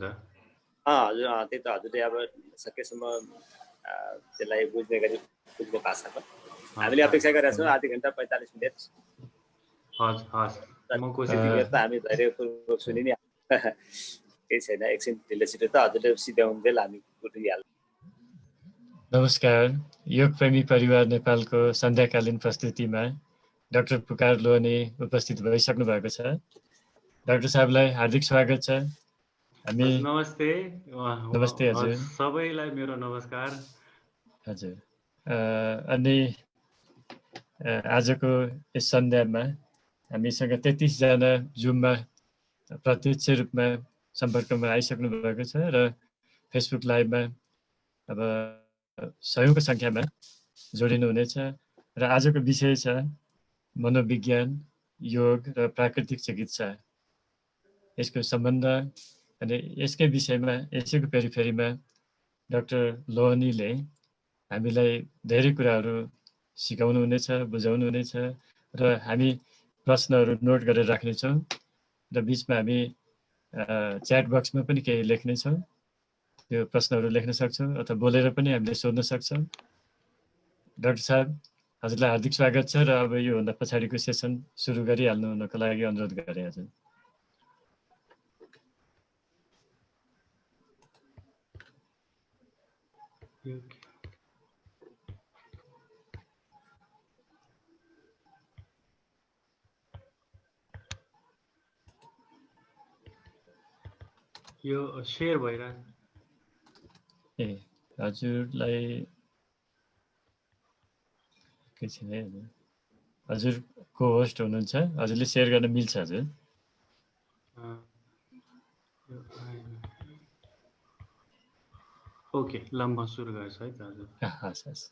त? हजुर त्यही त हजुरले अब सकेसम्म त्यसलाई बुझ्ने गरी बुझ्ने भाषामा हामीले अपेक्षा गरेका छौँ आधा घण्टा 45 मिनट। म कोसिस त्यतिखेर त हामी धैर्यपूर्वक सुनि नै केही छैन, एकछिन ढिलो छिटो त हजुरले सिध्याउनुन्जेल हामी उठिहाल्छौँ। नमस्कार, योग प्रेमी परिवार नेपालको सन्ध्याकालीन प्रस्तुतिमा डाक्टर पुकार लोहनी उपस्थित भइसक्नु भएको छ। डाक्टर साहबलाई हार्दिक स्वागत छ। हामी नमस्ते। नमस्ते हजुर। सबैलाई मेरो नमस्कार। हजुर। अनि आजको यस सन्ध्यामा हामीसँग 33 जना जुममा प्रत्यक्ष रूपमा सम्पर्कमा आइसक्नु भएको छ र फेसबुक लाइभमा अब सयौंको संख्यामा जोडिनु हुनेछ र आजको विषय छ मनोविज्ञान, योग र प्राकृतिक चिकित्सा, यसको सम्बन्ध। अनि यसकै विषयमा यसैको पेरिफेरीमा डाक्टर लोहनीले हामीलाई धेरै कुराहरू सिकाउनु हुनेछ, बुझाउनु हुनेछ र हामी प्रश्नहरू नोट गरेर राख्नेछौँ र बिचमा हामी च्याट बक्समा पनि केही लेख्नेछौँ। त्यो प्रश्नहरू लेख्न सक्छौँ अथवा बोलेर पनि हामीले सोध्न सक्छौँ। डाक्टर साहब, हजुरलाई हार्दिक स्वागत छ र अब योभन्दा पछाडिको सेसन सुरु गरिहाल्नु हुनको लागि अनुरोध गरेँ हजुर। यो शेयर भइरहेछ। ए हजुरलाई के छैन है हजुर। हजुर को होस्ट हुनुहुन्छ, हजुरले सेयर गर्न मिल्छ हजुर। ओके, ल म सुरु गर्छु है त हजुर। हस् हस्।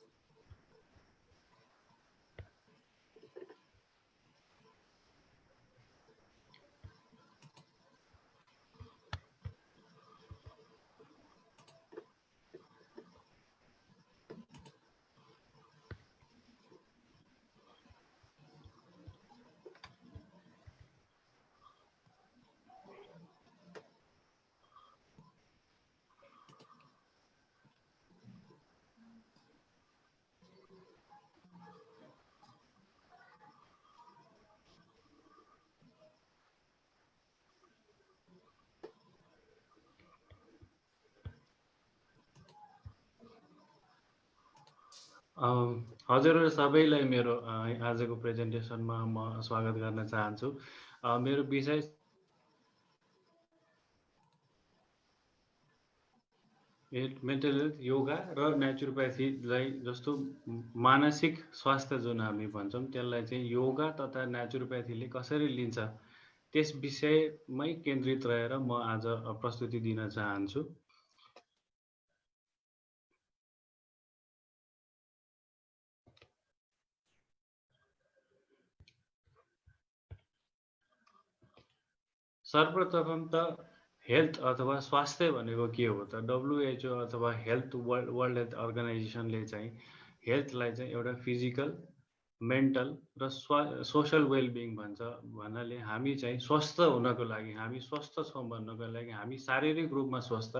हजुर सबैलाई मेरो आजको प्रेजेन्टेसनमा म स्वागत गर्न चाहन्छु। मेरो विषय मेन्टल हेल्थ, योगा र नेचुरोप्याथीलाई जस्तो मानसिक स्वास्थ्य जुन हामी भन्छौँ त्यसलाई चाहिँ योगा तथा नेचुरोप्याथीले कसरी लिन्छ त्यस विषयमै केन्द्रित रहेर म आज प्रस्तुति दिन चाहन्छु। सर्वप्रथम त हेल्थ अथवा स्वास्थ्य भनेको के हो त? WHO अथवा वर्ल्ड हेल्थ अर्गनाइजेसनले चाहिँ हेल्थलाई चाहिँ एउटा फिजिकल, मेन्टल र सोशल वेलबिङ भन्छ। भन्नाले हामी चाहिँ स्वस्थ हुनको लागि, हामी स्वस्थ छौँ भन्नको लागि हामी शारीरिक रूपमा स्वस्थ,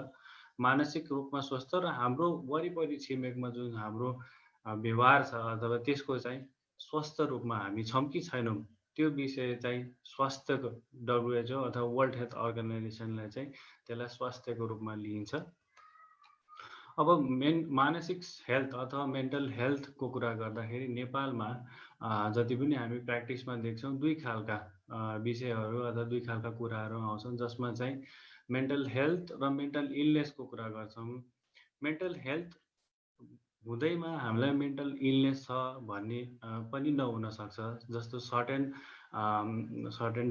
मानसिक रूपमा स्वस्थ र हाम्रो वरिपरि छिमेकमा जुन हाम्रो व्यवहार छ अथवा त्यसको चाहिँ स्वस्थ रूपमा हामी छौँ कि छैनौँ त्यो विषय चाहिँ स्वास्थ्यको WHO अथवा वर्ल्ड हेल्थ अर्गनाइजेसनले चाहिँ त्यसलाई स्वास्थ्यको रूपमा लिइन्छ। अब मानसिक हेल्थ अथवा मेन्टल हेल्थको कुरा गर्दाखेरि नेपालमा जति पनि हामी प्र्याक्टिसमा देख्छौँ दुई खालका विषयहरू अथवा दुई खालका कुराहरू आउँछन्, जसमा चाहिँ मेन्टल हेल्थ र मेन्टल इलनेसको कुरा गर्छौँ। मेन्टल हेल्थ हुँदैमा हामीलाई मेन्टल इलनेस छ भन्ने पनि नहुन सक्छ। जस्तो सर्टेन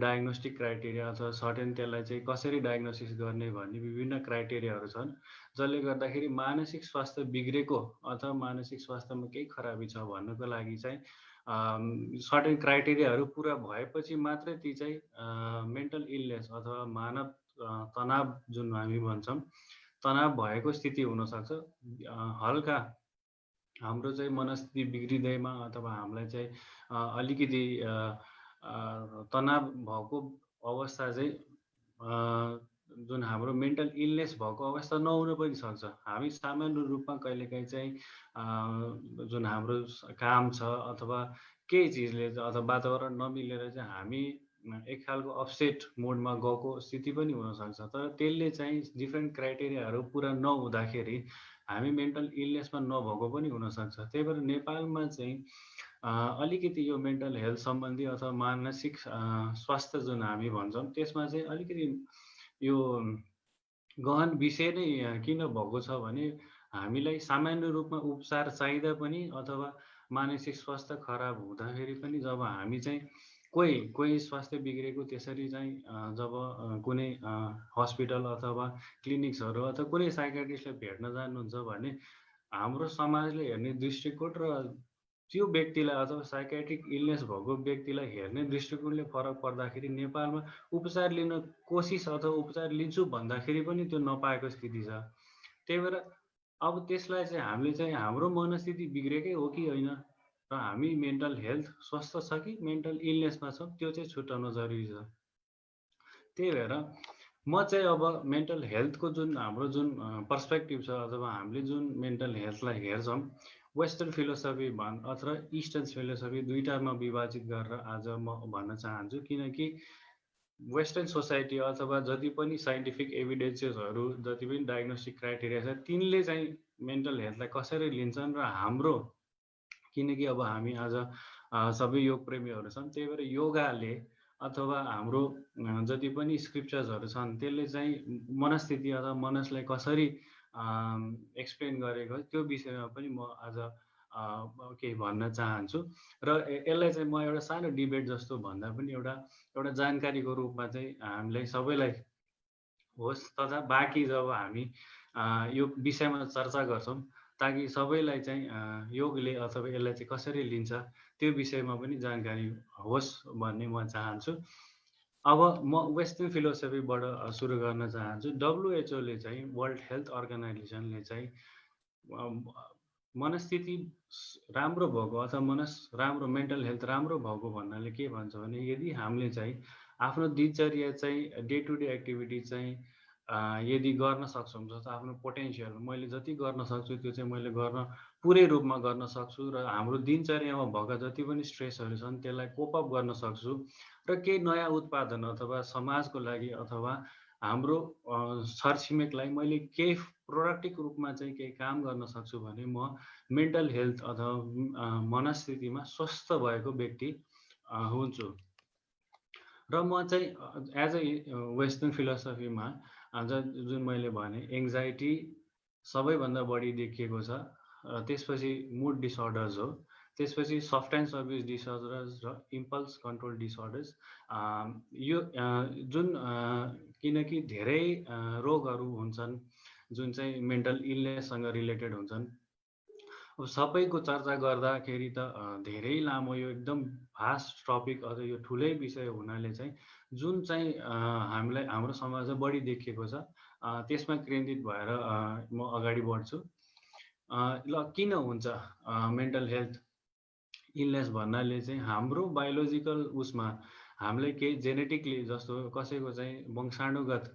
डायग्नोस्टिक क्राइटेरिया अथवा सर्टेन त्यसलाई चाहिँ कसरी डायग्नोसिस गर्ने भन्ने विभिन्न क्राइटेरियाहरू छन्, जसले गर्दाखेरि मानसिक स्वास्थ्य बिग्रेको अथवा मानसिक स्वास्थ्यमा केही खराबी छ भन्नको लागि चाहिँ सर्टेन क्राइटेरियाहरू पुरा भएपछि मात्रै ती चाहिँ मेन्टल इलनेस अथवा मानव तनाव जुन हामी भन्छौँ तनाव भएको स्थिति हुनसक्छ। हल्का हाम्रो चाहिँ मनस्थिति बिग्रिँदैमा अथवा हामीलाई चाहिँ अलिकति तनाव भएको अवस्था चाहिँ जुन हाम्रो मेन्टल इलनेस भएको अवस्था नहुन पनि सक्छ। हामी सामान्य रूपमा कहिलेकाहीँ चाहिँ जुन हाम्रो काम छ अथवा केही चिजले अथवा वातावरण नमिलेर चाहिँ हामी एक खालको अपसेट मोडमा गएको स्थिति पनि हुनसक्छ। तर त्यसले चाहिँ डिफ्रेन्ट क्राइटेरियाहरू पुरा नहुँदाखेरि हामी मेन्टल इलनेसमा नभएको पनि हुनसक्छ। त्यही भएर नेपालमा चाहिँ अलिकति यो मेन्टल हेल्थ सम्बन्धी अथवा मानसिक स्वास्थ्य जुन हामी भन्छौँ त्यसमा चाहिँ अलिकति यो गहन विषय नै किन भएको छ भने हामीलाई सामान्य रूपमा उपचार चाहिँदा पनि अथवा मानसिक स्वास्थ्य खराब हुँदाखेरि पनि जब हामी चाहिँ कोही स्वास्थ्य बिग्रेको त्यसरी चाहिँ जब कुनै हस्पिटल अथवा क्लिनिक्सहरू अथवा कुनै साइकाट्रिस्टलाई भेट्न जानुहुन्छ भने हाम्रो समाजले हेर्ने दृष्टिकोण र त्यो व्यक्तिलाई अथवा साइकाट्रिक इलनेस भएको व्यक्तिलाई हेर्ने दृष्टिकोणले फरक पर्दाखेरि नेपालमा उपचार लिन कोसिस अथवा उपचार लिन्छु भन्दाखेरि पनि त्यो नपाएको स्थिति छ। त्यही भएर अब त्यसलाई चाहिँ हामीले चाहिँ हाम्रो मनस्थिति बिग्रेकै हो कि होइन र हामी मेन्टल हेल्थ स्वस्थ छ कि मेन्टल इलनेसमा छौँ त्यो चाहिँ छुट्याउन जरुरी छ। त्यही भएर म चाहिँ अब मेन्टल हेल्थको जुन हाम्रो जुन पर्सपेक्टिभ छ अथवा हामीले जुन मेन्टल हेल्थलाई हेर्छौँ वेस्टर्न फिलोसफी अथवा इस्टर्न फिलोसफी दुईटामा विभाजित गरेर आज म भन्न चाहन्छु। किनकि वेस्टर्न सोसाइटी अथवा जति पनि साइन्टिफिक एभिडेन्सेसहरू जति पनि डायग्नोस्टिक क्राइटेरिया छ तिनले चाहिँ मेन्टल हेल्थलाई कसरी लिन्छन् र हाम्रो किनकि अब हामी आज सबै योग प्रेमीहरू छन् त्यही भएर योगाले अथवा हाम्रो जति पनि स्क्रिप्चर्सहरू छन् त्यसले चाहिँ मनस्थिति अथवा मनसलाई कसरी एक्सप्लेन गरेको त्यो विषयमा पनि म आज केही भन्न चाहन्छु र यसलाई चाहिँ म एउटा सानो डिबेट जस्तो भन्दा पनि एउटा जानकारीको रूपमा चाहिँ हामीलाई सबैलाई होस् तथा बाँकी जब हामी यो विषयमा चर्चा गर्छौँ ताकि सबैलाई चाहिँ योगले अथवा यसलाई चाहिँ कसरी लिन्छ त्यो विषयमा पनि जानकारी होस् भन्ने म चाहन्छु। अब म वेस्टर्न फिलोसफीबाट सुरु गर्न चाहन्छु। WHO चाहिँ वर्ल्ड हेल्थ अर्गनाइजेसनले चाहिँ मनस्थिति राम्रो भएको अथवा राम्रो मेन्टल हेल्थ राम्रो भएको भन्नाले के भन्छ भने यदि हामीले चाहिँ आफ्नो दिनचर्या चाहिँ डे टु डे एक्टिभिटी चाहिँ यदि गर्न सक्छौँ जस्तो आफ्नो पोटेन्सियल मैले जति गर्न सक्छु त्यो चाहिँ मैले पुरै रूपमा गर्न सक्छु र हाम्रो दिनचर्यामा भएका जति पनि स्ट्रेसहरू छन् त्यसलाई कोप अप गर्न सक्छु र केही नयाँ उत्पादन अथवा समाजको लागि अथवा हाम्रो छरछिमेकलाई मैले केही प्रोडक्टिभ रूपमा चाहिँ केही काम गर्न सक्छु भने म मेन्टल हेल्थ अथवा मनस्थितिमा स्वस्थ भएको व्यक्ति हुन्छु। र म चाहिँ एज अ वेस्टर्न फिलोसफीमा जुन मैले भने एङ्जाइटी सबैभन्दा बढी देखिएको छ। त्यसपछि मुड डिसअर्डर्स हो, त्यसपछि सब्सटेन्स अब्युज डिसअर्डर्स र इम्पल्स कन्ट्रोल डिसअर्डर्स। यो जुन किनकि धेरै रोगहरू हुन्छन् जुन चाहिँ मेन्टल इलनेससँग रिलेटेड हुन्छन्। अब सबैको चर्चा गर्दाखेरि त धेरै लामो यो एकदम भास्ट टपिक अथवा यो ठुलै विषय हुनाले चाहिँ जुन चाहिँ हामीलाई हाम्रो समाजमा बढी देखिएको छ त्यसमा केन्द्रित भएर म अगाडि बढ्छु। ल किन हुन्छ मेन्टल हेल्थ इलनेस भन्नाले चाहिँ हाम्रो बायोलोजिकल उसमा हामीलाई केही जेनेटिकली जस्तो कसैको चाहिँ वंशाणुगत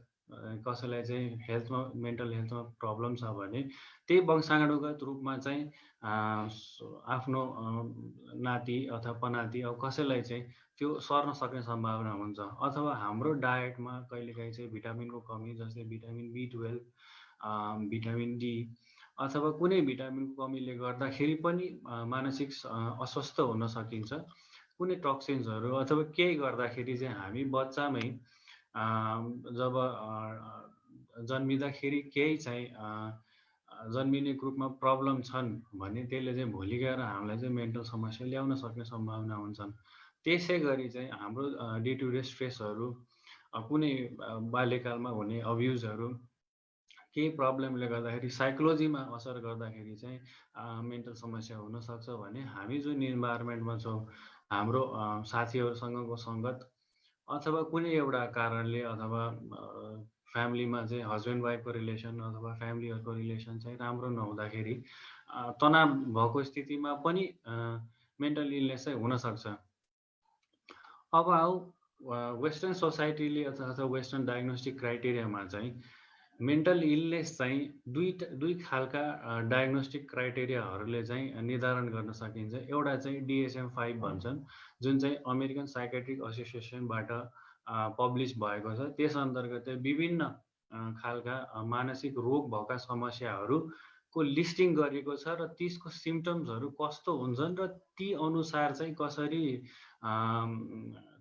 कसैलाई चाहिँ हेल्थमा मेन्टल हेल्थमा प्रब्लम छ भने त्यही वंशाणुगत रूपमा चाहिँ आफ्नो नाति अथवा पनाति अब कसैलाई चाहिँ त्यो सर्न सक्ने सम्भावना हुन्छ। अथवा हाम्रो डायटमा कहिलेकाहीँ चाहिँ भिटामिनको कमी जस्तै भिटामिन B12 भिटामिन D अथवा कुनै भिटामिनको कमीले गर्दाखेरि पनि मानसिक अस्वस्थ हुन सकिन्छ। कुनै टक्सिन्सहरू अथवा केही गर्दाखेरि चाहिँ हामी बच्चामै जब जन्मिँदाखेरि केही चाहिँ जन्मिने ग्रुपमा प्रब्लम छन् भने त्यसले चाहिँ भोलि गएर हामीलाई चाहिँ मेन्टल समस्या ल्याउन सक्ने सम्भावना हुन्छन्। त्यसै गरी चाहिँ हाम्रो डे टु डे स्ट्रेसहरू कुनै बाल्यकालमा हुने अब्युजहरू केही प्रब्लमले गर्दाखेरि साइकोलोजीमा असर गर्दाखेरि चाहिँ मेन्टल समस्या हुनसक्छ भने हामी जुन इन्भाइरोमेन्टमा छौँ हाम्रो साथीहरूसँगको सङ्गत अथवा कुनै एउटा कारणले अथवा फ्यामिलीमा चाहिँ हस्बेन्ड वाइफको रिलेसन अथवा फ्यामिलीहरूको रिलेसन चाहिँ राम्रो नहुँदाखेरि तनाव भएको स्थितिमा पनि मेन्टल इलनेस चाहिँ हुनसक्छ। अब आऊ वेस्टर्न सोसाइटीले अथवा वेस्टर्न डायग्नोस्टिक क्राइटेरियामा चाहिँ मेन्टल इलनेस चाहिँ दुई खालका डायग्नोस्टिक क्राइटेरियाहरूले चाहिँ निर्धारण गर्न सकिन्छ। एउटा चाहिँ DSM-5 भन्छन्, जुन चाहिँ अमेरिकन साइकेट्रिक एसोसिएसनबाट पब्लिस भएको छ। त्यस अन्तर्गत विभिन्न खालका मानसिक रोग भएका समस्याहरूको लिस्टिङ गरिएको छ र त्यसको सिम्पटम्सहरू कस्तो हुन्छन् र ती अनुसार चाहिँ कसरी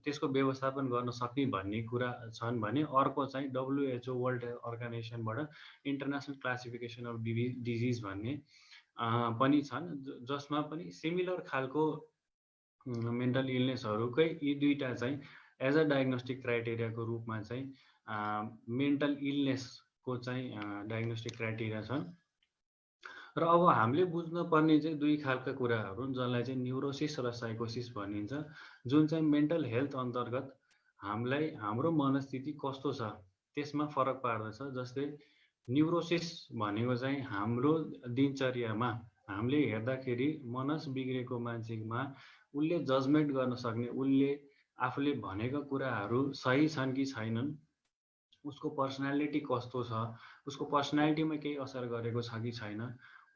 त्यसको व्यवस्थापन गर्न सक्ने भन्ने कुरा छन् भने अर्को चाहिँ WHO वर्ल्ड हेल्थ अर्गनाइजेसनबाट इन्टरनेसनल क्लासिफिकेसन अफ डिजिज भन्ने पनि छन्, जसमा पनि सिमिलर खालको मेन्टल इलनेसहरूकै यी दुईटा चाहिँ एज अ डायग्नोस्टिक क्राइटेरियाको रूपमा चाहिँ मेन्टल इलनेसको चाहिँ डायग्नोस्टिक क्राइटेरिया छन्। र अब हामीले बुझ्नुपर्ने चाहिँ दुई खालका कुराहरू जसलाई चाहिँ न्युरोसिस र साइकोसिस भनिन्छ, जुन चाहिँ मेन्टल हेल्थ अन्तर्गत हामीलाई हाम्रो मनस्थिति कस्तो छ त्यसमा फरक पार्दछ। जस्तै न्युरोसिस भनेको चाहिँ हाम्रो दिनचर्यामा हामीले हेर्दाखेरि मनस बिग्रेको मान्छेमा उसले जजमेन्ट गर्न सक्ने, उसले आफूले भनेका कुराहरू सही छन् कि छैनन्, उसको पर्सनालिटी कस्तो छ, उसको पर्सनालिटीमा केही असर गरेको छ कि छैन,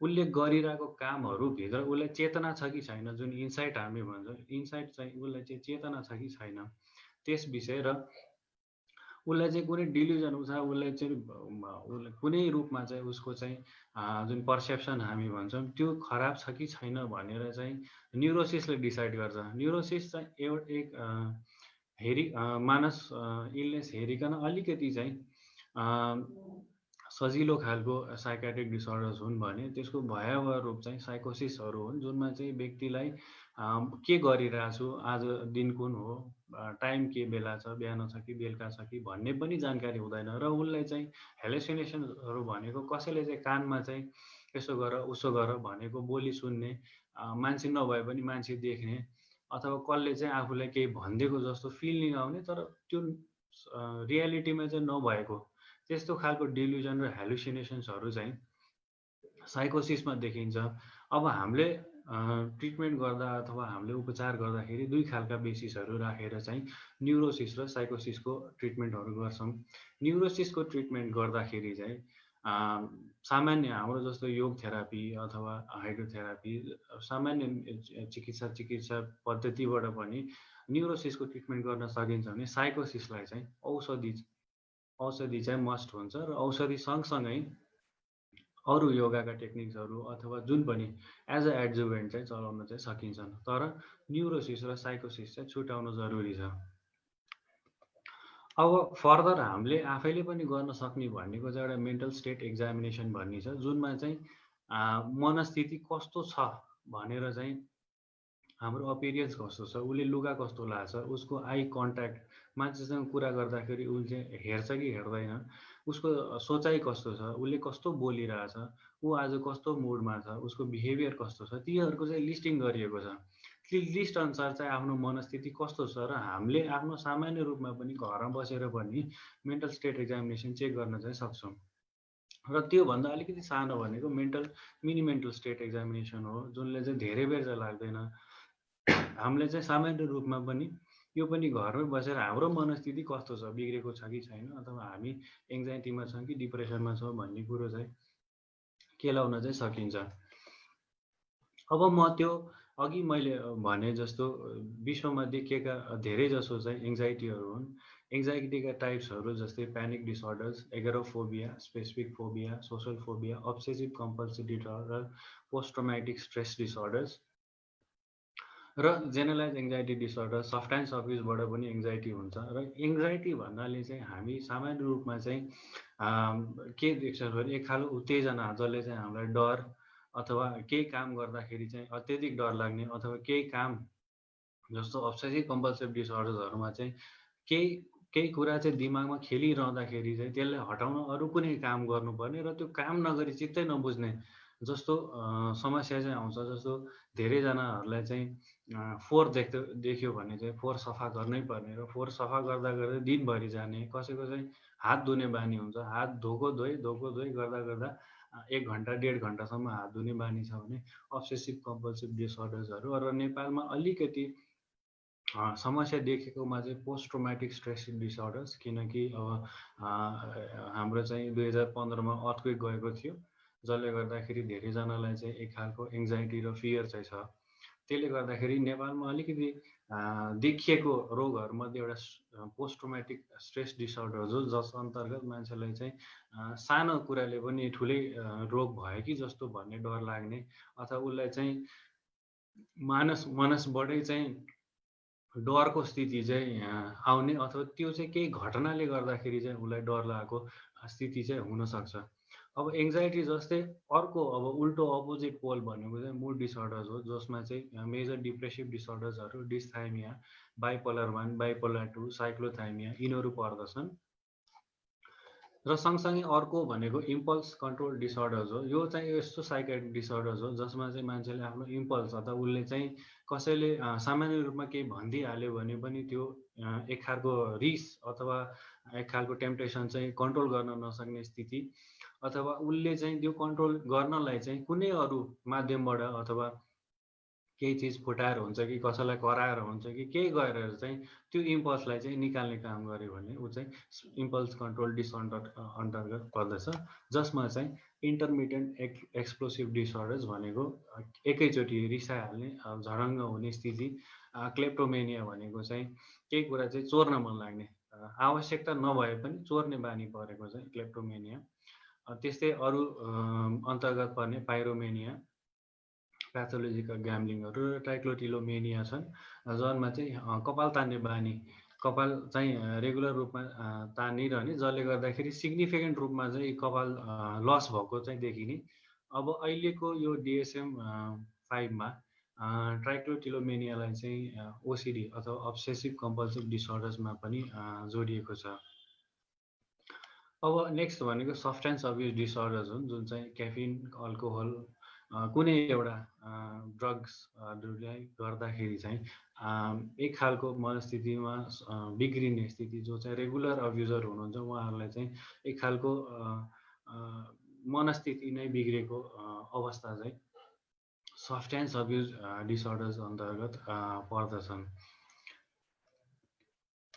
उसले गरिरहेको कामहरूभित्र उसलाई चेतना छ कि छैन, जुन इन्साइट हामी भन्छौँ, इन्साइट चाहिँ उसलाई चाहिँ चेतना छ कि छैन त्यस विषय, र उसलाई चाहिँ कुनै डिल्युजन छ, उसलाई चाहिँ कुनै रूपमा चाहिँ उसको चाहिँ जुन पर्सेप्सन हामी भन्छौँ त्यो खराब छ कि छैन भनेर चाहिँ न्युरोसिसले डिसाइड गर्छ। न्युरोसिस चाहिँ एक मानस इलनेस हेरिकन अलिकति चाहिँ सजिलो खालको साइकेट्रिक डिसअर्डर्स हुन् भने त्यसको भयावह रूप चाहिँ साइकोसिसहरू हुन्, जुनमा चाहिँ व्यक्तिलाई के गरिरहेछु, आज दिन कुन हो, टाइम के बेला छ, बिहान छ कि बेलुका छ कि भन्ने पनि जानकारी हुँदैन, र उसलाई चाहिँ हेलुसिनेसनहरू भनेको कसैले चाहिँ कानमा चाहिँ यसो गर उसो गर भनेको बोली सुन्ने, मान्छे नभए पनि मान्छे देख्ने, अथवा कसले चाहिँ आफूलाई केही भनिदिएको जस्तो फिलिङ आउने तर त्यो रियालिटीमा चाहिँ नभएको त्यस्तो खालको डिल्युजन र हेलुसिनेसन्सहरू चाहिँ साइकोसिसमा देखिन्छ। अब हामीले ट्रिटमेन्ट गर्दा अथवा हामीले उपचार गर्दाखेरि दुई खालका बेसिसहरू राखेर चाहिँ न्युरोसिस र साइकोसिसको ट्रिटमेन्टहरू गर्छौँ। न्युरोसिसको ट्रिटमेन्ट गर्दाखेरि चाहिँ सामान्य हाम्रो जस्तो योग थेरापी अथवा हाइड्रोथेरापी सामान्य चिकित्सा पद्धतिबाट पनि न्युरोसिसको ट्रिटमेन्ट गर्न सकिन्छ भने साइकोसिसलाई चाहिँ औषधि चाहिँ मस्ट हुन्छ, र औषधि सँगसँगै अरू योगाका टेक्निक्सहरू अथवा जुन पनि एज अ एडजुभेन्ट चाहिँ चलाउन चाहिँ सकिन्छन्, तर न्युरोसिस र साइकोसिस चाहिँ छुट्याउन जरुरी छ। अब फर्दर हामीले आफैले पनि गर्न सक्ने भनेको चाहिँ एउटा मेन्टल स्टेट एक्जामिनेसन भन्ने छ, जुनमा चाहिँ मनस्थिति कस्तो छ भनेर चाहिँ हाम्रो अपियरेन्स कस्तो छ, उसले लुगा कस्तो लाछ, उसको आई कन्ट्याक्ट, मान्छेसँग कुरा गर्दाखेरि उसले हेर्छ कि हेर्दैन, उसको सोचाइ कस्तो छ, उसले कस्तो बोलिरहेछ, ऊ आज कस्तो मुडमा छ, उसको बिहेभियर कस्तो छ, तीहरूको चाहिँ लिस्टिङ गरिएको छ। ती लिस्ट अनुसार चाहिँ आफ्नो मनस्थिति कस्तो छ र हामीले आफ्नो सामान्य रूपमा पनि घरमा बसेर पनि मेन्टल स्टेट एक्जामिनेसन चेक गर्न चाहिँ सक्छौँ। र त्योभन्दा अलिकति सानो भनेको मिनी मेन्टल स्टेट एक्जामिनेसन हो, जुनले चाहिँ धेरै बेर चाहिँ लाग्दैन। हामीले चाहिँ सामान्य रूपमा पनि यो पनि घरमै बसेर हाम्रो मनस्थिति कस्तो छ, बिग्रेको छ कि छैन, अथवा हामी एङ्जाइटीमा छौँ कि डिप्रेसनमा छौँ भन्ने कुरो चाहिँ केलाउन चाहिँ सकिन्छ। अब म त्यो अघि मैले भने जस्तो विश्वमा देखिएका धेरै जसो चाहिँ एङ्जाइटीहरू हुन्। एङ्जाइटीका टाइप्सहरू जस्तै panic disorders, agoraphobia, specific phobia, social phobia, obsessive compulsive disorder, post traumatic stress disorders र जेनरलाइज एङ्जाइटी डिसअर्डर, सफ्टाइन सर्भिसबाट पनि एङ्जाइटी हुन्छ। र एङ्जाइटी भन्नाले चाहिँ हामी सामान्य रूपमा चाहिँ के देख्छौँ भने एक खालको उत्तेजना जसले चाहिँ हामीलाई डर अथवा केही काम गर्दाखेरि चाहिँ अत्यधिक डर लाग्ने, अथवा केही काम जस्तो अब्सेसिभ कम्पल्सिभ डिसअर्डर्सहरूमा चाहिँ केही कुरा चाहिँ दिमागमा खेलिरहँदाखेरि चाहिँ त्यसलाई हटाउन अरू कुनै काम गर्नुपर्ने र त्यो काम नगरी चित्तै नबुझ्ने जस्तो समस्या चाहिँ आउँछ। जस्तो धेरैजनाहरूलाई चाहिँ फोहोर देख्यो भने चाहिँ फोहोर सफा गर्नै पर्ने र फोहोर सफा गर्दा गर्दै दिनभरि जाने, कसैको चाहिँ हात धुने बानी हुन्छ, हात धोको धोइ गर्दा गर्दा 1 घन्टा 1.5 घन्टासम्म हात धुने बानी छ भने अब्सेसिभ कम्पल्सिभ डिसअर्डर्सहरू। र नेपालमा अलिकति समस्या देखेकोमा चाहिँ पोस्ट ट्रोमेटिक स्ट्रेस डिसअर्डर्स, किनकि अब हाम्रो चाहिँ 2015 मा अर्थक्वेक गएको थियो, जसले गर्दाखेरि धेरैजनालाई चाहिँ एक खालको एङ्जाइटी र फियर चाहिँ छ। त्यसले गर्दाखेरि नेपालमा अलिकति देखिएको रोगहरूमध्ये एउटा पोस्ट ट्रोमेटिक स्ट्रेस डिसअर्डर हो, जस अन्तर्गत मान्छेलाई चाहिँ सानो कुराले पनि ठुलै रोग भयो कि जस्तो भन्ने डर लाग्ने, अथवा उसलाई चाहिँ मनसबाटै चाहिँ डरको स्थिति चाहिँ आउने, अथवा त्यो चाहिँ केही घटनाले गर्दाखेरि चाहिँ उसलाई डर लागेको स्थिति चाहिँ हुनसक्छ। अब एङ्जाइटी जस्तै अर्को अब उल्टो अपोजिट पोल भनेको चाहिँ मुड डिसअर्डर्स हो, जसमा चाहिँ मेजर डिप्रेसिभ डिसअर्डर्सहरू डिस्थाइमिया, बाइपोलर 1, बाइपोलर 2, साइक्लोथाइमिया यिनीहरू पर्दछन्। र सँगसँगै अर्को भनेको इम्पल्स कन्ट्रोल डिसअर्डर्स हो। यो चाहिँ यस्तो साइकेट्रिक डिसअर्डर्स हो जसमा चाहिँ मान्छेले आफ्नो इम्पल्स अथवा उसले चाहिँ कसैले सामान्य रूपमा केही भनिदिइहाल्यो भने पनि त्यो एक खालको रिस अथवा एक खालको टेम्पटेसन चाहिँ कन्ट्रोल गर्न नसक्ने स्थिति, अथवा उसले चाहिँ त्यो कन्ट्रोल गर्नलाई चाहिँ कुनै अरू माध्यमबाट अथवा केही चिज फुटाएर हुन्छ कि कसैलाई कराएर हुन्छ कि केही गरेर चाहिँ त्यो इम्पल्सलाई चाहिँ निकाल्ने काम गर्यो भने ऊ चाहिँ इम्पल्स कन्ट्रोल डिसअर्डर अन्तर्गत पर्दछ, जसमा चाहिँ इन्टरमिटेन्ट एक्सप्लोसिभ डिसअर्डर्स भनेको एकैचोटि रिसाइहाल्ने झडङ्ग हुने स्थिति, क्लेप्टोमेनिया भनेको चाहिँ केही कुरा चाहिँ चोर्न मन लाग्ने, आवश्यकता नभए पनि चोर्ने बानी परेको चाहिँ क्लेप्टोमेनिया। त्यस्तै अरू अन्तर्गत पर्ने पाइरोमेनिया, प्याथोलोजिकल ग्याम्बलिङहरू र ट्राइक्लोटिलोमेनिया छन्, जसमा चाहिँ कपाल तान्ने बानी, कपाल चाहिँ रेगुलर रूपमा तानिरहने, जसले गर्दाखेरि सिग्निफिकेन्ट रूपमा चाहिँ कपाल लस भएको चाहिँ देखिने। अब अहिलेको यो DSM-5 मा ट्राइक्लोटिलोमेनियालाई चाहिँ ओसिडी अथवा अब्सेसिभ कम्पल्सिभ डिसअर्डर्समा पनि जोडिएको छ। अब नेक्स्ट भनेको सब्सटेन्स अब्युज डिसअर्डर्स हुन्, जुन चाहिँ क्याफिन, अल्कोहल, कुनै एउटा ड्रग्सहरूलाई गर्दाखेरि चाहिँ एक खालको मनस्थितिमा बिग्रिने स्थिति, जो चाहिँ रेगुलर अब्युजर हुनुहुन्छ उहाँहरूलाई चाहिँ एक खालको मनस्थिति नै बिग्रेको अवस्था चाहिँ सब्सटेन्स अब्युज डिसअर्डर्स अन्तर्गत पर्दछन्।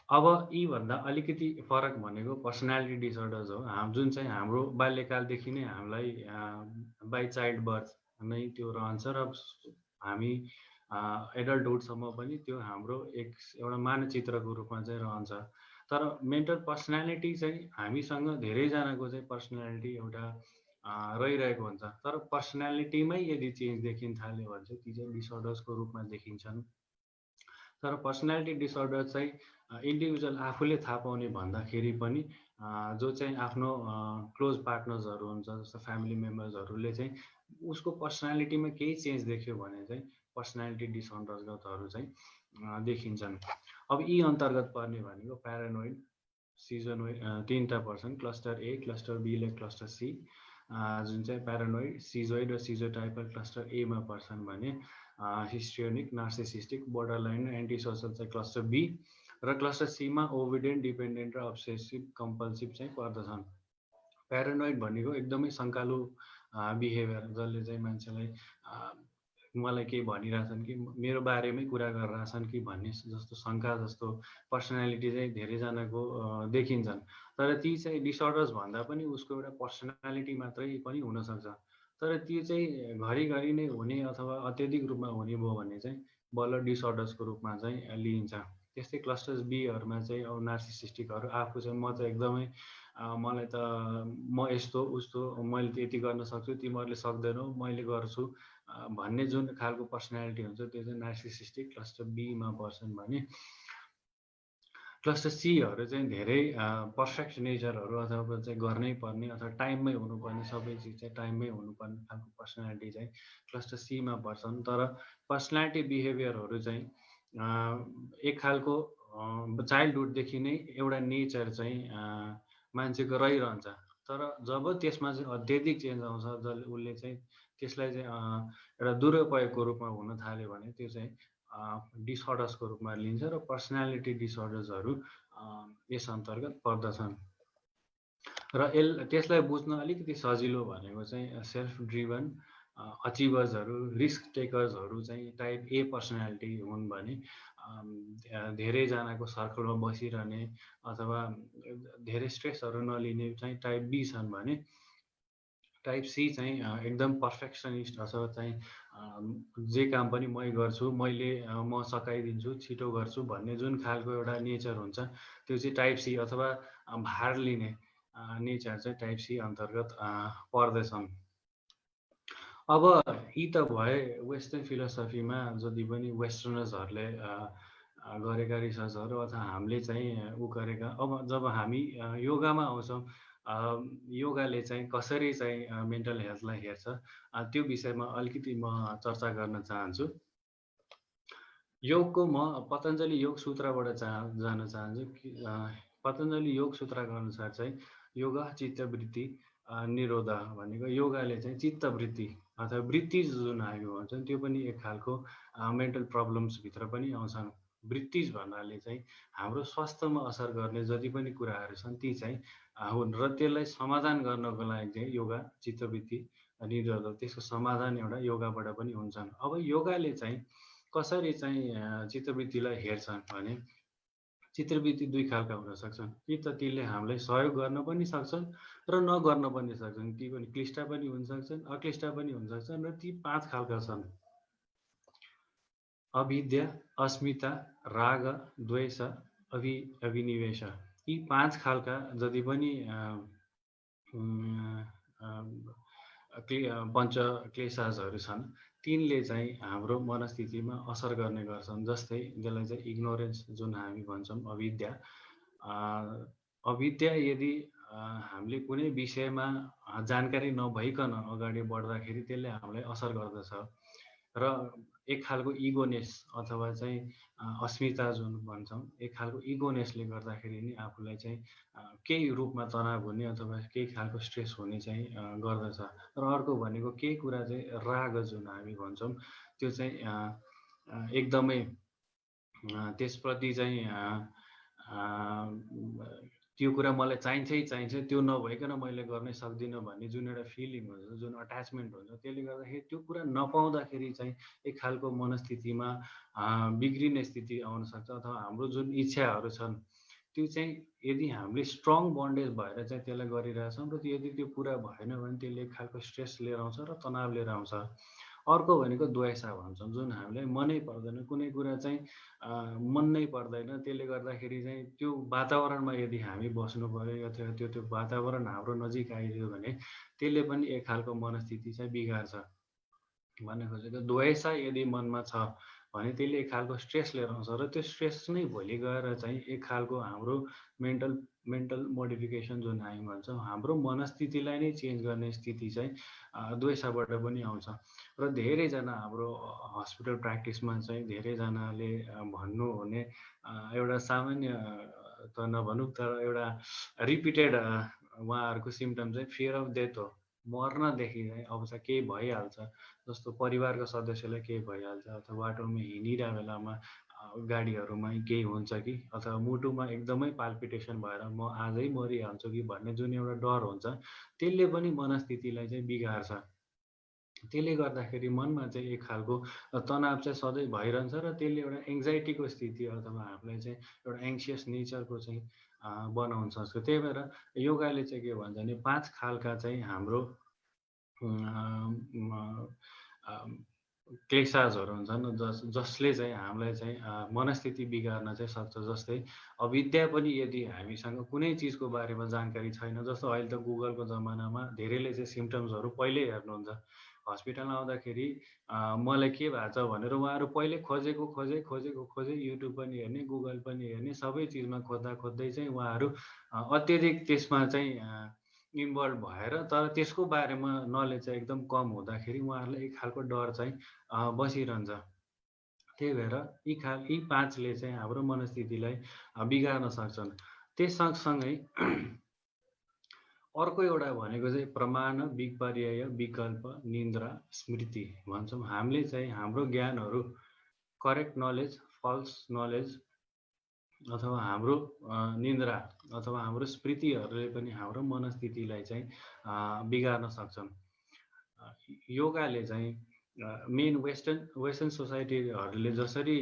अब यी भन्दा अलिकति फरक भनेको पर्सनालिटी डिसअर्डर्स हो, जुन चाहिँ हाम्रो बाल्यकालदेखि नै हामीलाई बाई चाइल्ड बर्थ नै त्यो रहन्छ र हामी एडल्टहुडसम्म पनि त्यो हाम्रो एउटा मानचित्रको रूपमा चाहिँ रहन्छ। तर मेन्टल पर्सनालिटी चाहिँ हामीसँग धेरैजनाको चाहिँ पर्सनालिटी एउटा रहिरहेको हुन्छ, तर पर्सनालिटीमै यदि चेन्ज देखिन थाल्यो भने चाहिँ ती चाहिँ डिसअर्डर्सको रूपमा देखिन्छन्। तर पर्सनालिटी डिसअर्डर चाहिँ इन्डिभिजुअल आफूले थाहा पाउने भन्दाखेरि पनि जो चाहिँ आफ्नो क्लोज पार्टनर्सहरू हुन्छ, जस्तो फ्यामिली मेम्बर्सहरूले चाहिँ उसको पर्सनालिटीमा केही चेन्ज देख्यो भने चाहिँ पर्सनालिटी डिसअर्डर्सहरू चाहिँ देखिन्छन्। अब यी अन्तर्गत पर्ने भनेको प्यारानोइड, सिजोनोइड, तीनटा पर्छन्, क्लस्टर ए, क्लस्टर बी ले क्लस्टर सी, जुन चाहिँ प्यारानोइड, सिजोइड र सिजोटाइपल क्लस्टर ए मा पर्छन् भने हिस्ट्रियोनिक, नार्सिसिस्टिक, बोर्डरलाइन र एन्टी सोसल चाहिँ क्लस्टर बी, र क्लस्टर सी मा ओभिडेन्ट, डिपेन्डेन्ट र अब्सेसिभ कम्पल्सिभ चाहिँ पर्दछन्। प्यारानोइड भनेको एकदमै शङ्कालु बिहेभियर, जसले चाहिँ मान्छेलाई मलाई केही भनिरहेछन् कि मेरो बारेमै कुरा गरिरहेछन् कि भन्ने जस्तो शङ्का जस्तो पर्सनालिटी चाहिँ धेरैजनाको देखिन्छन्। तर ती चाहिँ डिसअर्डर्स भन्दा पनि उसको एउटा पर्सनालिटी मात्रै पनि हुनसक्छ, तर त्यो चाहिँ घरिघरि नै हुने अथवा अत्यधिक रूपमा हुने भयो भने चाहिँ बल्ल डिसअर्डर्सको रूपमा चाहिँ लिइन्छ। त्यस्तै क्लस्टर्स बीहरूमा चाहिँ अब नार्सिसिस्टिकहरू आफू चाहिँ म चाहिँ एकदमै मलाई त म यस्तो उस्तो, मैले त्यति गर्न सक्छु, तिमीहरूले सक्दैनौ, मैले गर्छु भन्ने जुन खालको पर्सनालिटी हुन्छ त्यो चाहिँ नार्सिसिस्टिक क्लस्टर बीमा पर्छन् भने क्लस्टर सीहरू चाहिँ धेरै पर्फेक्सनेचरहरू अथवा चाहिँ गर्नै पर्ने अथवा टाइममै हुनुपर्ने, सबै चिज चाहिँ टाइममै हुनुपर्ने खालको पर्सनालिटी चाहिँ क्लस्टर सीमा पर्छन्। तर पर्सनालिटी बिहेभियरहरू चाहिँ एक खालको चाइल्डहुडदेखि नै एउटा नेचर चाहिँ मान्छेको रहिरहन्छ, तर जब त्यसमा चाहिँ अत्यधिक चेन्ज आउँछ, जसले उसले चाहिँ त्यसलाई चाहिँ एउटा दुरुपयोगको रूपमा हुन थाल्यो भने त्यो चाहिँ डिसअर्डर्सको रूपमा लिन्छ र पर्सनालिटी डिसअर्डर्सहरू यस अन्तर्गत पर्दछन्। र त्यसलाई बुझ्न अलिकति सजिलो भनेको चाहिँ सेल्फ ड्रिभन अचिभर्सहरू, रिस्क टेकर्सहरू चाहिँ टाइप ए पर्सनालिटी हुन् भने धेरैजनाको सर्कलमा बसिरहने अथवा धेरै स्ट्रेसहरू नलिने चाहिँ टाइप बी छन् भने टाइप सी चाहिँ एकदम पर्फेक्सनिस्ट अथवा चाहिँ जे काम पनि मै गर्छु, मैले म सकाइदिन्छु, छिटो गर्छु भन्ने जुन खालको एउटा नेचर हुन्छ त्यो चाहिँ टाइप सी अथवा भार लिने नेचर चाहिँ टाइप सी अन्तर्गत पर्दछन्। अब यी त भए वेस्टर्न फिलोसफीमा जति पनि वेस्टर्नर्सहरूले गरेका रिसर्चहरू अथवा हामीले चाहिँ गरेका। अब जब हामी योगामा आउँछौँ, योगाले चाहिँ कसरी चाहिँ मेन्टल हेल्थलाई हेर्छ त्यो विषयमा अलिकति म चर्चा गर्न चाहन्छु। योगको म पतञ्जलि योग सूत्रबाट जान चाहन्छु कि पतञ्जलि योग सूत्रका अनुसार चाहिँ योगा चित्तवृत्ति निरोध भनेको योगाले चाहिँ चित्तवृत्ति अथवा वृत्ति जुन हामी भन्छौँ त्यो पनि एक खालको मेन्टल प्रब्लम्सभित्र पनि आउँछन्। वृत्तिज भन्नाले चाहिँ हाम्रो स्वास्थ्यमा असर गर्ने जति पनि कुराहरू छन् ती चाहिँ हुन् र त्यसलाई समाधान गर्नको लागि चाहिँ योगा चित्तवृत्ति निरोध त्यसको समाधान एउटा योगाबाट पनि हुन्छन्। अब योगाले चाहिँ कसरी चाहिँ चित्तवृत्तिलाई हेर्छन् भने चित्तवृत्ति दुई खालका हुन सक्छन्। कि त तिनले हामीलाई सहयोग गर्न पनि सक्छन् र नगर्न पनि सक्छन्। ती पनि क्लिष्ट पनि हुन सक्छन्, अक्लिष्ट पनि हुन सक्छन् र ती 5 खालका छन्। अविद्या, अस्मिता, राग, द्वेष, अभिनिवेश। यी 5 खालका जति पनि पञ्च क्लेशासहरू छन् तिनले चाहिँ हाम्रो मनस्थितिमा असर गर्ने गर्छन्। जस्तै त्यसलाई चाहिँ इग्नोरेन्स जुन हामी भन्छौँ अविद्या। अविद्या यदि हामीले कुनै विषयमा जानकारी नभइकन अगाडि बढ्दाखेरि त्यसले हामीलाई असर गर्दछ र एक खालको इगोनेस अथवा चाहिँ अस्मिता जुन भन्छौँ एक खालको इगोनेसले गर्दाखेरि नि आफूलाई चाहिँ केही रूपमा तनाव हुने अथवा केही खालको स्ट्रेस हुने चाहिँ गर्दछ। र अर्को भनेको केही कुरा चाहिँ राग जुन हामी भन्छौँ त्यो चाहिँ एकदमै त्यसप्रति चाहिँ त्यो कुरा मलाई चाहिन्छ त्यो नभइकन मैले गर्नै सक्दिनँ भन्ने जुन एउटा फिलिङ हुन्छ जुन अट्याचमेन्ट हुन्छ त्यसले गर्दाखेरि त्यो कुरा नपाउँदाखेरि चाहिँ एक खालको मनस्थितिमा बिग्रिने स्थिति आउन सक्छ। अथवा हाम्रो जुन इच्छाहरू छन् त्यो चाहिँ यदि हामीले स्ट्रङ बन्डेज भएर चाहिँ त्यसलाई गरिरहेछौँ र यदि त्यो पुरा भएन भने त्यसले एक खालको स्ट्रेस लिएर आउँछ र तनाव लिएर आउँछ। अर्को भनेको द्वेषा भन्छौँ जुन हामीलाई मनै पर्दैन, कुनै कुरा चाहिँ मन नै पर्दैन, त्यसले गर्दाखेरि चाहिँ त्यो वातावरणमा यदि हामी बस्नु पर्यो अथवा त्यो वातावरण हाम्रो नजिक आइदियो भने त्यसले पनि एक खालको मनस्थिति चाहिँ बिगार्छ। भन्ने खोजेको द्वेषा यदि मनमा छ भने त्यसले एक खालको स्ट्रेस लिएर आउँछ र त्यो स्ट्रेस नै भोलि गएर चाहिँ एक खालको हाम्रो मेन्टल मोडिफिकेसन जुन हामी भन्छौँ हाम्रो मनस्थितिलाई नै चेन्ज गर्ने स्थिति चाहिँ द्वेषाबाट पनि आउँछ। र धेरैजना हाम्रो हस्पिटल प्र्याक्टिसमा चाहिँ धेरैजनाले भन्नुहुने एउटा सामान्य त नभनौँ तर एउटा रिपिटेड उहाँहरूको सिम्टम चाहिँ फियर अफ डेथ हो। मर्नदेखि चाहिँ अब चाहिँ केही भइहाल्छ, जस्तो परिवारको सदस्यलाई केही भइहाल्छ अथवा बाटोमा हिँडिरहेको बेलामा गाडीहरूमा केही हुन्छ कि अथवा मुटुमा एकदमै पाल्पिटेसन भएर म आजै मरिहाल्छु कि भन्ने जुन एउटा डर हुन्छ त्यसले पनि मनस्थितिलाई चाहिँ बिगार्छ। त्यसले गर्दाखेरि मनमा चाहिँ एक खालको तनाव चाहिँ सधैँ भइरहन्छ र त्यसले एउटा एङ्जाइटीको स्थिति अथवा हामीलाई चाहिँ एउटा एङ्सियस नेचरको चाहिँ बनाउन सक्छ। त्यही भएर योगाले चाहिँ के भन्छ भने 5 खालका चाहिँ हाम्रो क्लेशासहरू हुन्छन् जसले चाहिँ हामीलाई चाहिँ मनस्थिति बिगार्न चाहिँ सक्छ। जस्तै अविद्या पनि यदि हामीसँग कुनै चिजको बारेमा जानकारी छैन, जस्तो अहिले त गुगलको जमानामा धेरैले चाहिँ सिम्टम्सहरू पहिल्यै हेर्नुहुन्छ। हस्पिटलमा आउँदाखेरि मलाई के भएको छ भनेर उहाँहरू पहिले खोजे युट्युब पनि हेर्ने, गुगल पनि हेर्ने, सबै चिजमा खोज्दै चाहिँ उहाँहरू अत्यधिक त्यसमा चाहिँ इन्भल्भ भएर तर त्यसको बारेमा नलेज चाहिँ एकदम कम हुँदाखेरि उहाँहरूलाई एक खालको डर चाहिँ बसिरहन्छ। त्यही भएर यी 5ले चाहिँ हाम्रो मनस्थितिलाई बिगार्न सक्छन्। त्यस सँगसँगै अर्को एउटा भनेको चाहिँ प्रमाण, विपर्यय, विकल्प, निन्द्रा, स्मृति भन्छौँ। हामीले चाहिँ हाम्रो ज्ञानहरू करेक्ट नलेज, फल्स नलेज अथवा हाम्रो निन्द्रा अथवा हाम्रो स्मृतिहरूले पनि हाम्रो मनस्थितिलाई चाहिँ बिगार्न सक्छन्। योगाले चाहिँ मेन वेस्टर्न सोसाइटीहरूले जसरी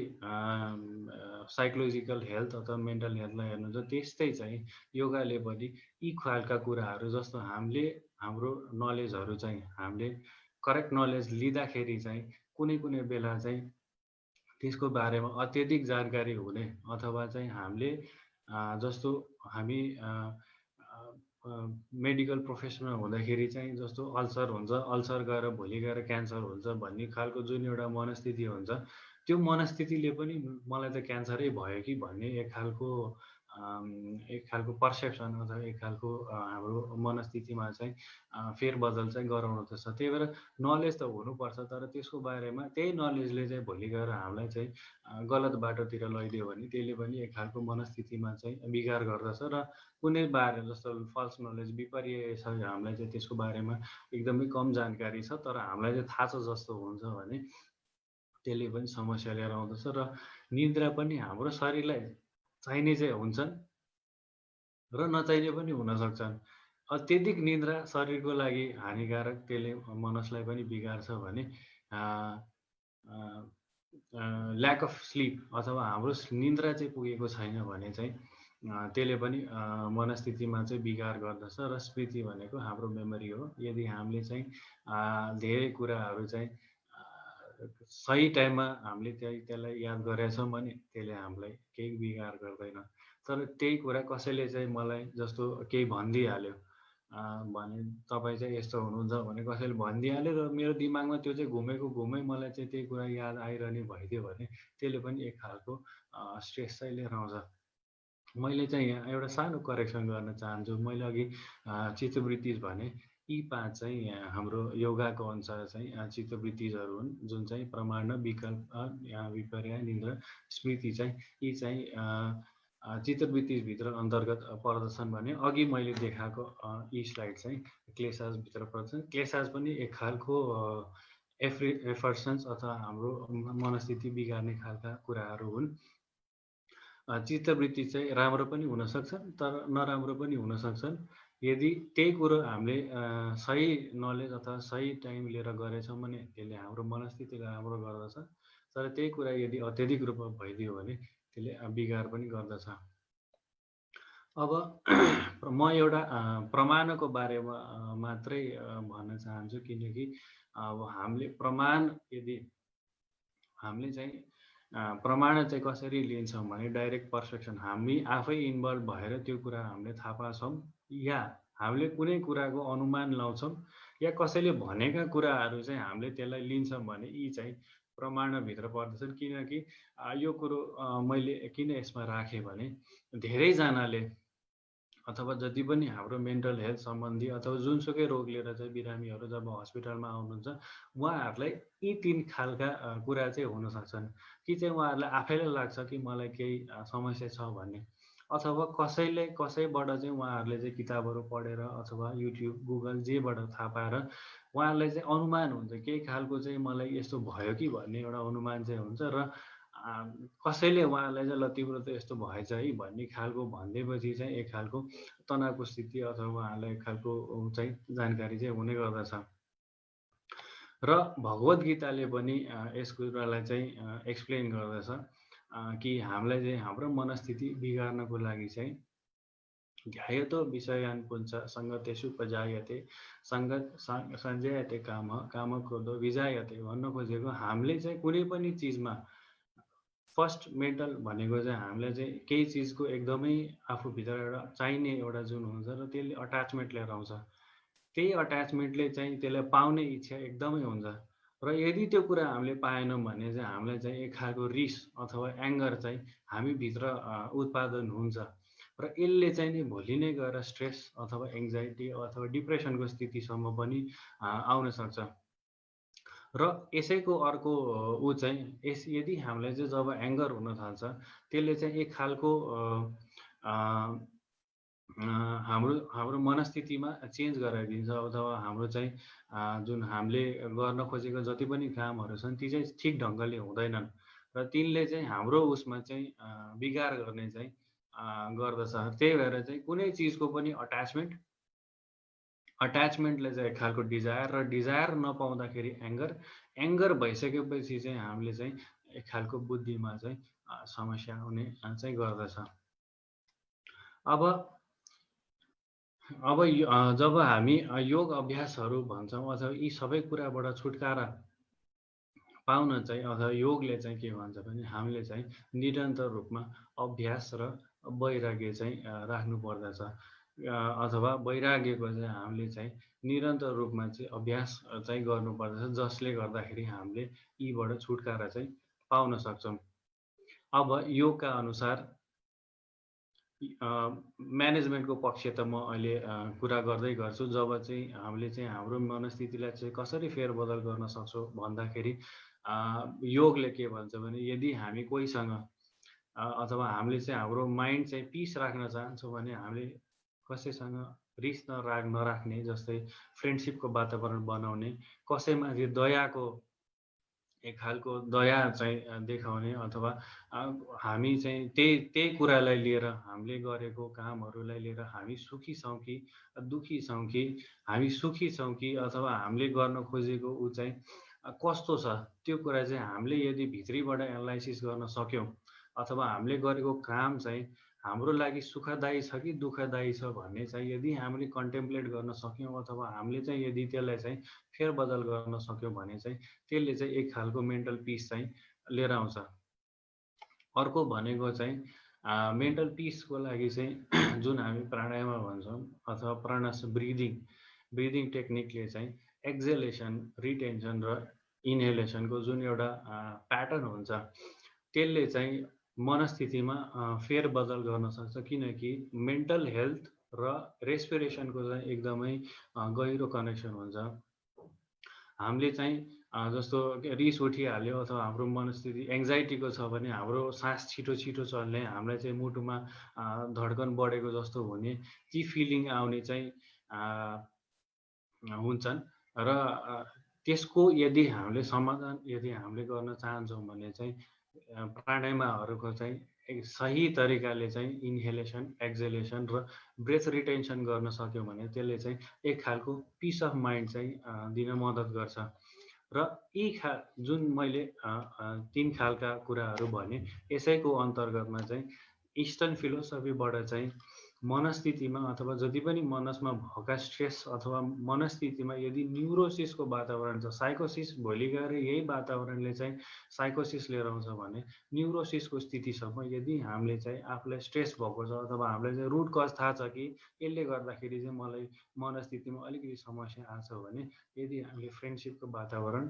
साइकोलोजिकल हेल्थ अथवा मेन्टल हेल्थलाई हेर्नुहुन्छ त्यस्तै चाहिँ योगाले पनि यी खालका कुराहरू जस्तो हाम्रो नलेजहरू चाहिँ हामीले करेक्ट नलेज लिँदाखेरि चाहिँ कुनै बेला चाहिँ त्यसको बारेमा अत्यधिक जानकारी हुने अथवा चाहिँ हामीले जस्तो हामी मेडिकल प्रोफेसनल हुँदाखेरि चाहिँ जस्तो अल्सर हुन्छ, अल्सर गएर भोलि गएर क्यान्सर हुन्छ भन्ने खालको जुन एउटा मनस्थिति हुन्छ, त्यो मनस्थितिले पनि मलाई त क्यान्सरै भयो कि भन्ने एक खालको पर्सेप्सन अथवा एक खालको हाम्रो मनस्थितिमा चाहिँ फेरबदल चाहिँ गराउँदछ। त्यही भएर नलेज त हुनुपर्छ, तर त्यसको बारेमा त्यही नलेजले चाहिँ भोलि गएर हामीलाई चाहिँ गलत बाटोतिर लैदियो भने त्यसले पनि एक खालको मनस्थितिमा चाहिँ बिगार गर्दछ र कुनै बारे जस्तो फल्स नलेज विपर्य छ हामीलाई चाहिँ त्यसको बारेमा एकदमै कम जानकारी छ तर हामीलाई चाहिँ थाहा छ जस्तो हुन्छ भने त्यसले पनि समस्या लिएर आउँदछ। र निद्रा पनि हाम्रो शरीरलाई चाहिने चाहिँ हुन्छन् र नचाहिने पनि हुन सक्छन्। अत्यधिक निद्रा शरीरको लागि हानिकारक, त्यसले मनसलाई पनि बिगार्छ भने ल्याक अफ स्लिप अथवा हाम्रो निद्रा चाहिँ पुगेको छैन भने चाहिँ त्यसले पनि मनस्थितिमा चाहिँ बिगार गर्दछ। र स्मृति भनेको हाम्रो मेमोरी हो। यदि हामीले चाहिँ धेरै कुराहरू चाहिँ सही टाइममा हामीले त्यसलाई याद गरेछौँ भने त्यसले हामीलाई केही बिगार गर्दैन। तर त्यही कुरा कसैले चाहिँ मलाई जस्तो केही भनिदिइहाल्यो भने तपाईँ चाहिँ यस्तो हुनुहुन्छ भने कसैले भनिदिइहाल्यो र मेरो दिमागमा त्यो चाहिँ घुमै मलाई चाहिँ त्यही कुरा याद आइरहने भइदियो भने त्यसले पनि एक खालको स्ट्रेस चाहिँ लिएर आउँछ। मैले चाहिँ यहाँ एउटा सानो करेक्सन गर्न चाहन्छु। मैले अघि चित्तवृत्तिज भने यी 5 चाहिँ हाम्रो योगाको अनुसार चाहिँ चित्तवृत्तिजहरू हुन्, जुन चाहिँ प्रमाण, विकल्प, विपर्य, निद्रा, स्मृति चाहिँ यी चाहिँ चित्तवृत्तिभित्र अन्तर्गत पर्दछन् भने अघि मैले देखाएको यी स्लाइड चाहिँ क्लेशासभित्र पर्दछन्। क्लेशास पनि एक खालको एफर्सन्स अथवा हाम्रो मनस्थिति बिगार्ने खालका कुराहरू हुन्। चित्तवृत्ति चाहिँ राम्रो पनि हुन सक्छन् तर नराम्रो पनि हुन सक्छन्। यदि त्यही कुरो हामीले सही नलेज अथवा सही टाइम लिएर गरेछौँ भने त्यसले हाम्रो मनस्थितिलाई राम्रो गर्दछ। तर त्यही कुरा यदि अत्यधिक रूपमा भइदियो भने त्यसले बिगार पनि गर्दछ। अब म एउटा प्रमाणको बारेमा मात्रै भन्न चाहन्छु, किनकि अब हामीले चाहिँ प्रमाण चाहिँ कसरी लिन्छौँ भने डाइरेक्ट पर्सेप्सन, हामी आफै इन्भल्भ भएर त्यो कुरा हामीले थाहा पाछौँ या हामीले कुनै कुराको अनुमान लाउँछौँ या कसैले भनेका कुराहरू चाहिँ हामीले त्यसलाई लिन्छौँ भने यी चाहिँ प्रमाणभित्र पर्दछन्। किनकि यो कुरो मैले किन यसमा राखेँ भने धेरैजनाले अथवा जति पनि हाम्रो मेन्टल हेल्थ सम्बन्धी अथवा जुनसुकै रोग लिएर चाहिँ बिरामीहरू जब हस्पिटलमा आउनुहुन्छ उहाँहरूलाई यी 3 खालका कुरा चाहिँ हुन सक्छन्। कि चाहिँ उहाँहरूलाई आफैलाई लाग्छ कि मलाई केही समस्या छ भन्ने, अथवा कसैबाट चाहिँ उहाँहरूले चाहिँ किताबहरू पढेर अथवा युट्युब, गुगल जेबाट थाहा पाएर उहाँहरूलाई चाहिँ अनुमान हुन्छ केही खालको चाहिँ मलाई यस्तो भयो कि भन्ने एउटा अनुमान चाहिँ हुन्छ। र कसैले उहाँहरूलाई चाहिँ ल तिम्रो त यस्तो भएछ है भन्ने खालको भनिदिएपछि चाहिँ एक खालको तनावको स्थिति अथवा उहाँहरूलाई एक खालको चाहिँ जानकारी चाहिँ हुने गर्दछ। र भगवत गीताले पनि यस कुरालाई चाहिँ एक्सप्लेन गर्दछ कि हामीलाई चाहिँ हाम्रो मनस्थिति बिगार्नको लागि चाहिँ ध्यायतो विषयान् पुंस सङ्गतेषु उपजायते सञ्जायते काम क्रोधो विजायते भन्न खोजेको हामीले चाहिँ कुनै पनि चिजमा फर्स्ट मेन्टल भनेको चाहिँ हामीलाई चाहिँ केही चिजको एकदमै आफूभित्र एउटा चाहिने एउटा जुन हुन्छ र त्यसले अट्याचमेन्ट लिएर आउँछ। त्यही अट्याचमेन्टले चाहिँ त्यसलाई पाउने इच्छा एकदमै हुन्छ र यदि त्यो कुरा हामीले पाएनौँ भने चाहिँ हामीलाई चाहिँ एक खालको रिस अथवा एङ्गर चाहिँ हामीभित्र उत्पादन हुन्छ र यसले चाहिँ नि भोलि नै गएर स्ट्रेस अथवा एङ्जाइटी अथवा डिप्रेसनको स्थितिसम्म पनि आउन सक्छ। र यसैको अर्को चाहिँ यदि हामीलाई चाहिँ जब एङ्गर हुन थाल्छ त्यसले चाहिँ एक खालको हाम्रो मनस्थितिमा चेन्ज गराइदिन्छ अथवा हाम्रो चाहिँ जुन हामीले गर्न खोजेको जति पनि कामहरू छन् ती चाहिँ ठिक ढङ्गले हुँदैनन् र तिनले चाहिँ हाम्रो उसमा चाहिँ बिगार गर्ने चाहिँ गर्दछ। त्यही भएर चाहिँ कुनै चिजको पनि अट्याचमेन्ट अट्याचमेन्टले चाहिँ एक खालको डिजायर, र डिजायर नपाउँदाखेरि एङ्गर भइसकेपछि चाहिँ हामीले चाहिँ एक खालको बुद्धिमा चाहिँ समस्या हुने चाहिँ गर्दछ। अब जब हामी योग अभ्यासहरू भन्छौँ अथवा यी सबै कुराबाट छुटकारा पाउन चाहिँ अथवा योगले चाहिँ के भन्छ भने हामीले चाहिँ निरन्तर रूपमा अभ्यास र वैराग्य चाहिँ राख्नु पर्दछ, अथवा वैराग्यको चाहिँ हामीले चाहिँ निरन्तर रूपमा चाहिँ अभ्यास चाहिँ गर्नुपर्दछ, जसले गर्दाखेरि हामीले यीबाट छुटकारा चाहिँ पाउन सक्छौँ। अब योगका अनुसार म्यानेजमेन्टको पक्ष त म अहिले कुरा गर्दै गर्छु। जब चाहिँ हामीले चाहिँ हाम्रो मनस्थितिलाई चाहिँ कसरी फेरबदल गर्न सक्छौँ भन्दाखेरि योगले के भन्छ भने यदि हामी कोहीसँग अथवा हामीले चाहिँ हाम्रो माइन्ड चाहिँ पिस राख्न चाहन्छौँ भने हामीले कसैसँग रिस नराख्ने, जस्तै फ्रेन्डसिपको वातावरण बनाउने, कसैमाथि दयाको एक खालको दया चाहिँ देखाउने, अथवा हामी चाहिँ त्यही कुरालाई लिएर हामीले गरेको कामहरूलाई लिएर हामी सुखी छौँ कि दुखी छौँ कि, हामी सुखी छौँ कि अथवा हामीले गर्न खोजेको ऊ चाहिँ कस्तो छ, त्यो कुरा चाहिँ हामीले यदि भित्रीबाट एनालाइसिस गर्न सक्यौँ, अथवा हामीले गरेको काम चाहिँ हाम्रो लागि सुखदायी छ कि दुःखदायी छ भन्ने चाहिँ यदि हामीले कन्टेम्प्लेट गर्न सक्यौँ, अथवा हामीले चाहिँ यदि त्यसलाई चाहिँ फेरबदल गर्न सक्यौँ भने चाहिँ त्यसले चाहिँ एक खालको मेन्टल पिस चाहिँ लिएर आउँछ। अर्को भनेको चाहिँ मेन्टल पिसको लागि चाहिँ जुन हामी प्राणायाम भन्छौँ अथवा प्राणायाम ब्रिदिङ टेक्निकले चाहिँ एक्जेलेसन, रिटेन्सन र इनहेलेसनको जुन एउटा प्याटर्न हुन्छ त्यसले चाहिँ मनस्थितिमा फेरबदल गर्न सक्छ, किनकि मेन्टल हेल्थ र रेस्पिरेसनको चाहिँ एकदमै गहिरो कनेक्सन हुन्छ। हामीले चाहिँ जस्तो रिस उठिहाल्यो अथवा हाम्रो मनस्थिति एङ्जाइटीको छ भने हाम्रो सास छिटो चल्ने, हामीलाई चाहिँ मुटुमा धड्कन बढेको जस्तो हुने, ती फिलिङ आउने चाहिँ हुन्छन्। र त्यसको यदि हामीले समाधान यदि हामीले गर्न चाहन्छौँ भने चाहिँ प्राणायामहरूको चाहिँ एक सही तरिकाले चाहिँ इन्हेलेसन, एक्जेलेसन र ब्रेथ रिटेन्सन गर्न सक्यौँ भने त्यसले चाहिँ एक खालको पिस अफ माइन्ड चाहिँ दिन मद्दत गर्छ। र यी जुन मैले 3 खालका कुराहरू भने यसैको अन्तर्गतमा चाहिँ इस्टर्न फिलोसफीबाट चाहिँ मनस्थितिमा अथवा जति पनि मनसमा भएका स्ट्रेस अथवा मनस्थितिमा यदि न्युरोसिसको वातावरण छ, साइकोसिस भोलि गएर यही वातावरणले चाहिँ साइकोसिस लिएर आउँछ भने न्युरोसिसको स्थितिसम्म यदि हामीले चाहिँ आफूलाई स्ट्रेस भएको छ अथवा हामीलाई चाहिँ रुट कज थाहा छ कि यसले गर्दाखेरि चाहिँ मलाई मनस्थितिमा अलिकति समस्या आछ भने यदि हामीले फ्रेन्डसिपको वातावरण,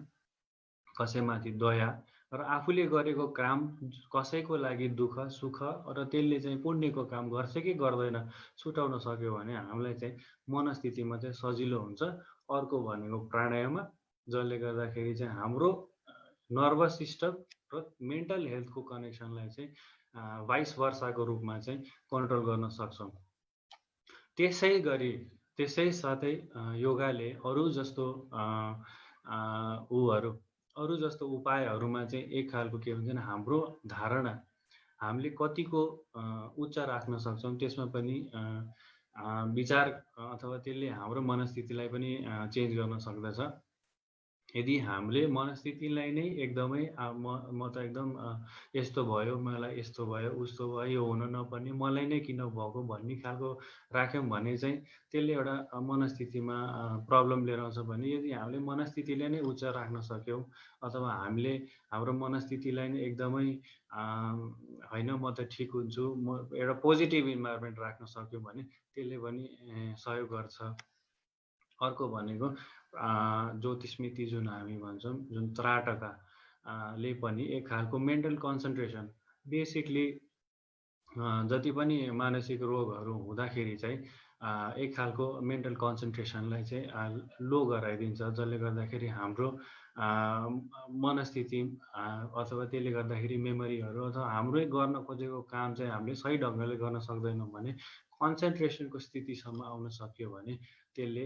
कसैमाथि दया र आफूले गरेको काम कसैको लागि दुःख सुख र त्यसले चाहिँ पुण्यको काम गर्छ कि गर्दैन छुटाउन सक्यो भने हामीलाई चाहिँ मनस्थितिमा चाहिँ सजिलो हुन्छ। अर्को भनेको प्राणायाम, जसले गर्दाखेरि चाहिँ हाम्रो नर्भस सिस्टम र मेन्टल हेल्थको कनेक्सनलाई चाहिँ भाइस वर्साको रूपमा चाहिँ कन्ट्रोल गर्न सक्छौँ। त्यसै साथै योगाले अरू जस्तो उपायहरूमा चाहिँ एक खालको के हुन्छ भने हाम्रो धारणा हामीले कतिको उच्च राख्न सक्छौँ त्यसमा पनि विचार अथवा त्यसले हाम्रो मनस्थितिलाई पनि चेन्ज गर्न सक्दछ। यदि हामीले मनस्थितिलाई नै एकदमै म त एकदम यस्तो भयो, मलाई यस्तो भयो, उस्तो भयो, यो हुन नपर्ने, मलाई नै किन भएको भन्ने खालको राख्यौँ भने चाहिँ त्यसले एउटा मनस्थितिमा प्रब्लम लिएर आउँछ। भने यदि हामीले मनस्थितिलाई नै उच्च राख्न सक्यौँ अथवा हामीले हाम्रो मनस्थितिलाई नै एकदमै होइन म त ठिक हुन्छु, म एउटा पोजिटिभ इन्भाइरोमेन्ट राख्न सक्यौँ भने त्यसले पनि सहयोग गर्छ। अर्को भनेको ज्योतिस्मृति जुन हामी भन्छौँ, जुन त्राटका ले पनि एक खालको मेन्टल कन्सन्ट्रेसन, बेसिकली जति पनि मानसिक रोगहरू हुँदाखेरि चाहिँ एक खालको मेन्टल कन्सन्ट्रेसनलाई चाहिँ लो गराइदिन्छ, जसले गर्दाखेरि हाम्रो मनस्थिति अथवा त्यसले गर्दाखेरि मेमोरीहरू अथवा हाम्रै गर्न खोजेको काम चाहिँ हामीले सही ढङ्गले गर्न सक्दैनौँ भने कन्सन्ट्रेसनको स्थितिसम्म आउन सक्यो भने त्यसले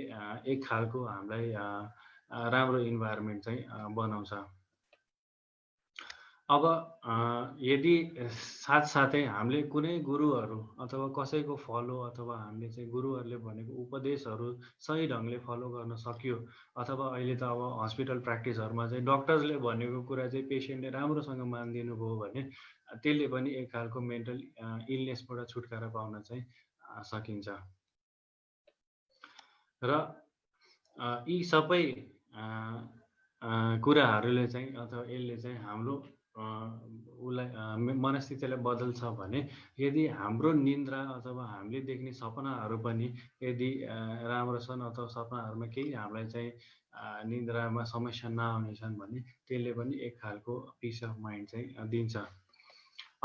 एक खालको हामीलाई राम्रो इन्भाइरोमेन्ट चाहिँ बनाउँछ। अब यदि साथसाथै हामीले कुनै गुरुहरू अथवा कसैको फलो अथवा हामीले चाहिँ गुरुहरूले भनेको उपदेशहरू सही ढङ्गले फलो गर्न सक्यो अथवा अहिले त अब हस्पिटल प्र्याक्टिसहरूमा चाहिँ डक्टरले भनेको कुरा चाहिँ पेसेन्टले राम्रोसँग मानिदिनु भयो भने त्यसले पनि एक खालको मेन्टल इलनेसबाट छुटकारा पाउन चाहिँ सकिन्छ। र यी सबै कुराहरूले चाहिँ अथवा यसले चाहिँ हाम्रो उसलाई मनस्थितिलाई बदल्छ भने यदि हाम्रो निन्द्रा अथवा हामीले देख्ने सपनाहरू पनि यदि राम्रो छन् अथवा सपनाहरूमा केही हामीलाई चाहिँ निन्द्रामा समस्या नआउनेछन् भने त्यसले पनि एक खालको पिस अफ माइन्ड चाहिँ दिन्छ।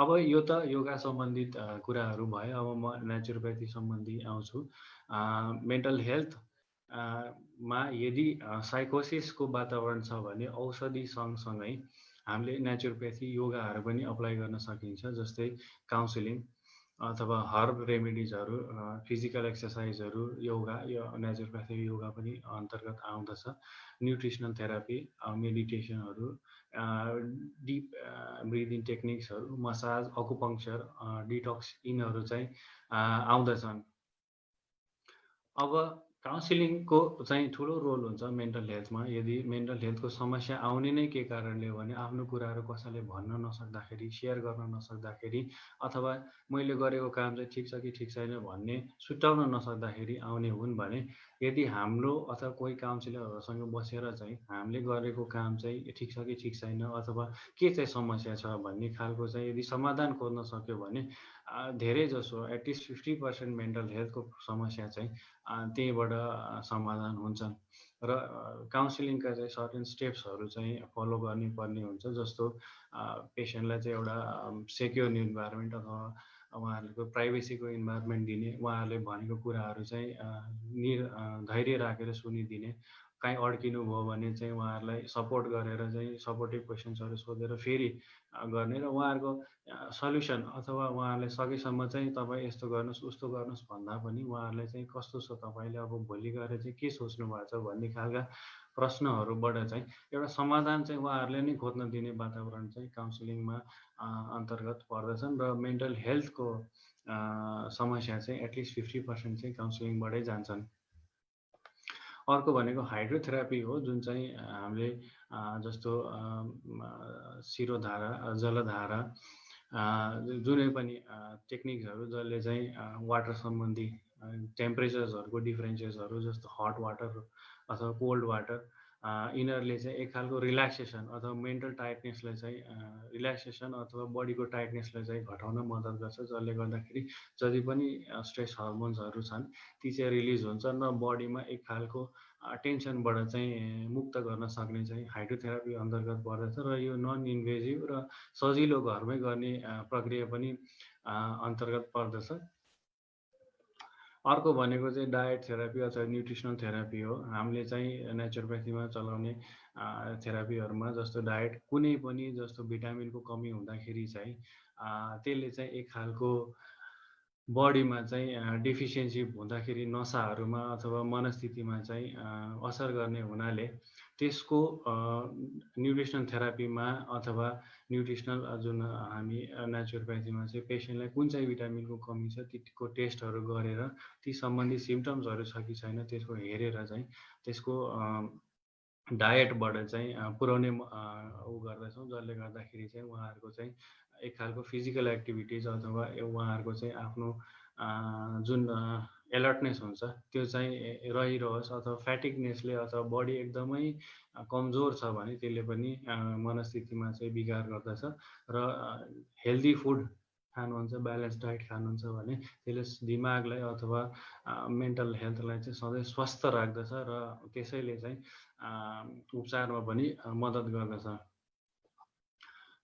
अब यो त योगा सम्बन्धित कुराहरू भयो। अब म नेचुरोप्याथी सम्बन्धी आउँछु। मेन्टल हेल्थ मा यदि साइकोसिसको वातावरण छ भने औषधि सँगसँगै हामीले नेचुरोप्याथी योगाहरू पनि अप्लाई गर्न सकिन्छ। जस्तै काउन्सिलिङ अथवा हर्ब रेमेडिजहरू, फिजिकल एक्सर्साइजहरू, योगा, यो नेचुरोप्याथी योगा पनि अन्तर्गत आउँदछ। न्युट्रिसनल थेरापी, मेडिटेसनहरू, डिप ब्रिदिङ टेक्निक्सहरू, मसाज, अकुपङ्क्चर, डिटक्स यिनीहरू चाहिँ आउँदछन्। अब काउन्सिलिङको चाहिँ ठुलो रोल हुन्छ मेन्टल हेल्थमा। यदि मेन्टल हेल्थको समस्या आउने नै के कारणले हो भने आफ्नो कुराहरू कसैले भन्न नसक्दाखेरि, सेयर गर्न नसक्दाखेरि अथवा मैले गरेको काम चाहिँ ठिक छ कि ठिक छैन भन्ने छुट्याउन नसक्दाखेरि आउने हुन् भने यदि हाम्रो अथवा कोही काउन्सिलरहरूसँग बसेर चाहिँ हामीले गरेको काम चाहिँ ठिक छ कि ठिक छैन अथवा के चाहिँ समस्या छ भन्ने खालको चाहिँ यदि समाधान खोज्न सक्यो भने धेरै जसो एटलिस्ट 50% मेन्टल हेल्थको समस्या चाहिँ त्यहीबाट समाधान हुन्छन्। र काउन्सिलिङका चाहिँ सर्टेन स्टेप्सहरू चाहिँ फलो गर्ने पर्ने हुन्छ। जस्तो पेसेन्टलाई चाहिँ एउटा सेक्योर इन्भाइरोमेन्ट अथवा उहाँहरूको प्राइभेसीको इन्भाइरोमेन्ट दिने, उहाँहरूले भनेको कुराहरू चाहिँ धैर्य राखेर सुनिदिने, काहीँ अड्किनु भयो भने चाहिँ उहाँहरूलाई सपोर्ट गरेर चाहिँ सपोर्टिभ क्वेसन्सहरू सोधेर फेरि गर्ने र उहाँहरूको सल्युसन अथवा उहाँहरूले सकेसम्म चाहिँ तपाईँ यस्तो गर्नुहोस् उस्तो गर्नुहोस् भन्दा पनि उहाँहरूलाई चाहिँ कस्तो छ तपाईँले अब भोलि गएर चाहिँ के सोच्नु भएको छ भन्ने खालका प्रश्नहरूबाट चाहिँ एउटा समाधान चाहिँ उहाँहरूले नै खोज्न दिने वातावरण चाहिँ काउन्सिलिङमा अन्तर्गत पर्दछन्। र मेन्टल हेल्थको समस्या चाहिँ एटलिस्ट 50% चाहिँ काउन्सिलिङबाटै जान्छन्। अर्को भनेको हाइड्रोथेरापी हो, जुन चाहिँ हामीले जस्तो शिरोधारा, जलधारा, जुनै पनि टेक्निक्सहरू जसले चाहिँ वाटर सम्बन्धी टेम्परेचर्सहरूको डिफ्रेन्सेसहरू जस्तो हट वाटर अथवा कोल्ड वाटर यिनीहरूले चाहिँ एक खालको रिल्याक्सेसन अथवा मेन्टल टाइटनेसलाई चाहिँ रिल्याक्सेसन अथवा बडीको टाइटनेसलाई चाहिँ घटाउन मद्दत गर्छ, जसले गर्दाखेरि जति पनि स्ट्रेस हर्मोन्सहरू छन् ती चाहिँ रिलिज हुन्छन् र बडीमा एक खालको टेन्सनबाट चाहिँ मुक्त गर्न सक्ने चाहिँ हाइड्रोथेरापी अन्तर्गत पर्दछ। र यो नन इन्भेजिभ र सजिलो घरमै गर्ने प्रक्रिया पनि अन्तर्गत पर्दछ। अर्को भनेको चाहिँ डायट थेरापी अथवा न्युट्रिसनल थेरापी हो। हामीले चाहिँ नेचुरोप्याथीमा चलाउने थेरापीहरूमा जस्तो डायट, कुनै पनि जस्तो भिटामिनको कमी हुँदाखेरि चाहिँ त्यसले चाहिँ एक खालको बडीमा चाहिँ डेफिसियन्सी हुँदाखेरि नसाहरूमा अथवा मनस्थितिमा चाहिँ असर गर्ने हुनाले त्यसको न्युट्रिसनल थेरापीमा अथवा न्युट्रिसनल जुन हामी नेचुरोप्याथीमा चाहिँ पेसेन्टलाई कुन चाहिँ भिटामिनको कमी छ तीको टेस्टहरू गरेर ती सम्बन्धी सिम्पटम्सहरू छ कि छैन त्यसको हेरेर चाहिँ त्यसको डायटबाट चाहिँ पुर्याउने गर्दछौँ, जसले गर्दाखेरि चाहिँ उहाँहरूको चाहिँ एक खालको फिजिकल एक्टिभिटिज अथवा उहाँहरूको चाहिँ आफ्नो जुन एलर्टनेस हुन्छ त्यो चाहिँ रहिरहोस्। अथवा फ्याटिकनेसले अथवा बडी एकदमै कमजोर छ भने त्यसले पनि मनस्थितिमा चाहिँ बिगार गर्दछ। र हेल्दी फुड खानुहुन्छ, ब्यालेन्स डाइट खानुहुन्छ भने त्यसले दिमागलाई अथवा मेन्टल हेल्थलाई चाहिँ सधैँ स्वस्थ राख्दछ र त्यसैले चाहिँ उपचारमा पनि मद्दत गर्दछ।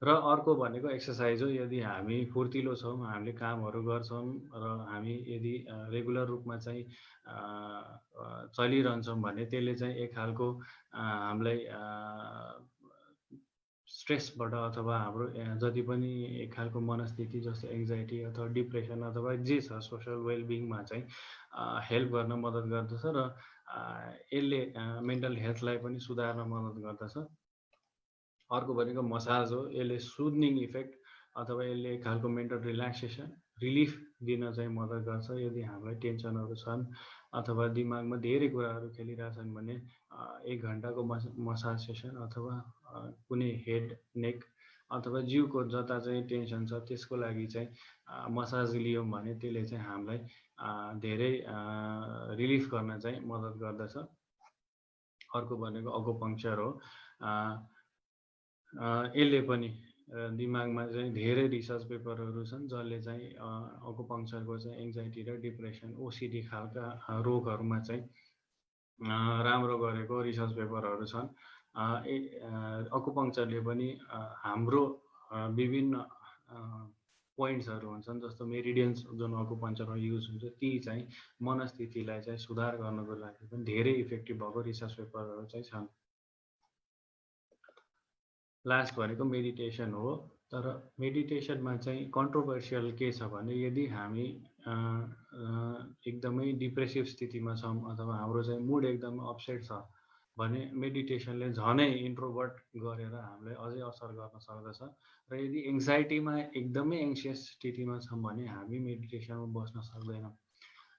र अर्को भनेको एक्सर्साइज हो। यदि हामी फुर्तिलो छौँ, हामीले कामहरू गर्छौँ र हामी यदि रेगुलर रूपमा चाहिँ चलिरहन्छौँ भने त्यसले चाहिँ एक खालको हामीलाई स्ट्रेसबाट अथवा हाम्रो जति पनि एक खालको मनस्थिति जस्तो एङ्जाइटी अथवा डिप्रेसन अथवा जे छ सोसल वेलबिङमा चाहिँ हेल्प गर्न मद्दत गर्दछ र यसले मेन्टल हेल्थलाई पनि सुधार्न मद्दत गर्दछ। अर्को भनेको मसाज हो। यसले सुदनिङ इफेक्ट अथवा यसले एक खालको मेन्टल रिल्याक्सेसन रिलिफ दिन चाहिँ मद्दत गर्छ। यदि हामीलाई टेन्सनहरू छन् अथवा दिमागमा धेरै कुराहरू खेलिरहेछन् भने 1 घन्टाको मसाज सेसन अथवा कुनै हेड नेक अथवा जिउको जता चाहिँ टेन्सन छ त्यसको लागि चाहिँ मसाज लियौँ भने त्यसले चाहिँ हामीलाई धेरै रिलिफ गर्न चाहिँ मद्दत गर्दछ। अर्को भनेको अकुपङ्क्चर हो। यसले पनि दिमागमा चाहिँ धेरै रिसर्च पेपरहरू छन् जसले चाहिँ अकुपङ्क्चरको चाहिँ एङ्जाइटी र डिप्रेसन ओसिडी खालका रोगहरूमा चाहिँ राम्रो गरेको रिसर्च पेपरहरू छन्। अकुपङ्क्चरले पनि हाम्रो विभिन्न पोइन्ट्सहरू हुन्छन् जस्तो मेरिडियन्स जुन अकुपङ्क्चरमा युज हुन्छ ती चाहिँ मनस्थितिलाई चाहिँ सुधार गर्नको लागि पनि धेरै इफेक्टिभ भएको रिसर्च पेपरहरू चाहिँ छन्। लास्ट भनेको मेडिटेसन हो। तर मेडिटेसनमा चाहिँ कन्ट्रोभर्सियल के छ भने यदि हामी एकदमै डिप्रेसिभ स्थितिमा छौँ अथवा हाम्रो चाहिँ मुड एकदमै अपसेट छ भने मेडिटेसनले झनै इन्ट्रोभर्ट गरेर हामीलाई अझै असर गर्न सक्दछ। र यदि एङ्जाइटीमा एकदमै एङ्सियस स्थितिमा छौँ भने हामी मेडिटेसनमा बस्न सक्दैनौँ।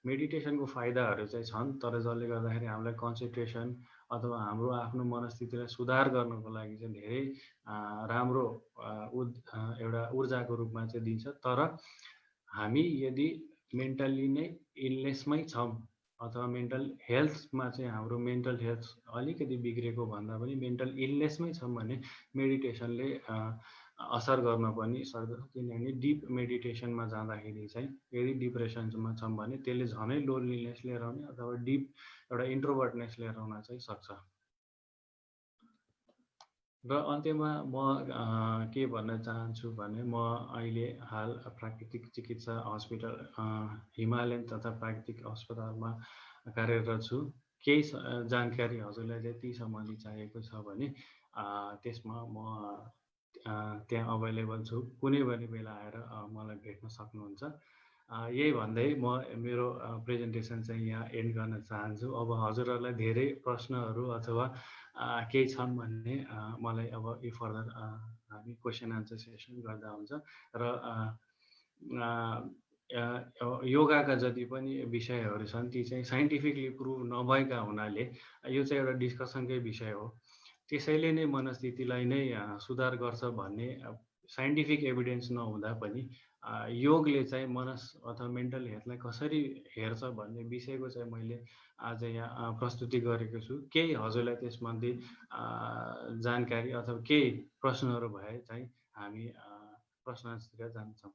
मेडिटेसनको फाइदाहरू चाहिँ छन् तर जसले गर्दाखेरि हामीलाई कन्सन्ट्रेसन अथवा हाम्रो आफ्नो मनस्थितिलाई सुधार गर्नको लागि चाहिँ धेरै राम्रो एउटा ऊर्जाको रूपमा चाहिँ दिन्छ। तर हामी यदि मेन्टल्ली नै इलनेसमै छौँ अथवा मेन्टल हेल्थमा चाहिँ हाम्रो मेन्टल हेल्थ अलिकति बिग्रेको भन्दा पनि मेन्टल इलनेसमै छौँ भने मेडिटेसनले असर गर्न पनि सक्दछ। किनभने डिप मेडिटेसनमा जाँदाखेरि चाहिँ यदि डिप्रेसनमा छौँ भने त्यसले झनै लोनलिनेस लिएर आउने अथवा डिप एउटा इन्ट्रोभर्टनेस लिएर आउन चाहिँ सक्छ। र अन्त्यमा म के भन्न चाहन्छु भने म अहिले हाल प्राकृतिक चिकित्सा हस्पिटल हिमालयन तथा प्राकृतिक अस्पतालमा कार्यरत छु। केही जानकारी हजुरलाई यति सम्बन्धी चाहिएको छ भने त्यसमा म त्यहाँ अभाइलेबल छु। कुनै पनि बेला आएर मलाई भेट्न सक्नुहुन्छ। यही भन्दै म मेरो प्रेजेन्टेसन चाहिँ यहाँ एन्ड गर्न चाहन्छु। अब हजुरहरूलाई धेरै प्रश्नहरू अथवा केही छन् भन्ने मलाई अब यो फर्दर हामी क्वेसन आन्सर सेसन गर्दा हुन्छ। र योगाका जति पनि विषयहरू छन् ती चाहिँ साइन्टिफिकली प्रुभ नभएका हुनाले यो चाहिँ एउटा डिस्कसनकै विषय हो। त्यसैले नै मनस्थितिलाई नै सुधार गर्छ भन्ने साइन्टिफिक एभिडेन्स नहुँदा पनि योगले चाहिँ मनस अथवा मेन्टल हेल्थलाई कसरी हेर्छ भन्ने विषयको चाहिँ मैले आज यहाँ प्रस्तुति गरेको छु। केही हजुरलाई त्यसमध्ये जानकारी अथवा केही प्रश्नहरू भए चाहिँ हामी प्रश्नतिर जान्छौँ।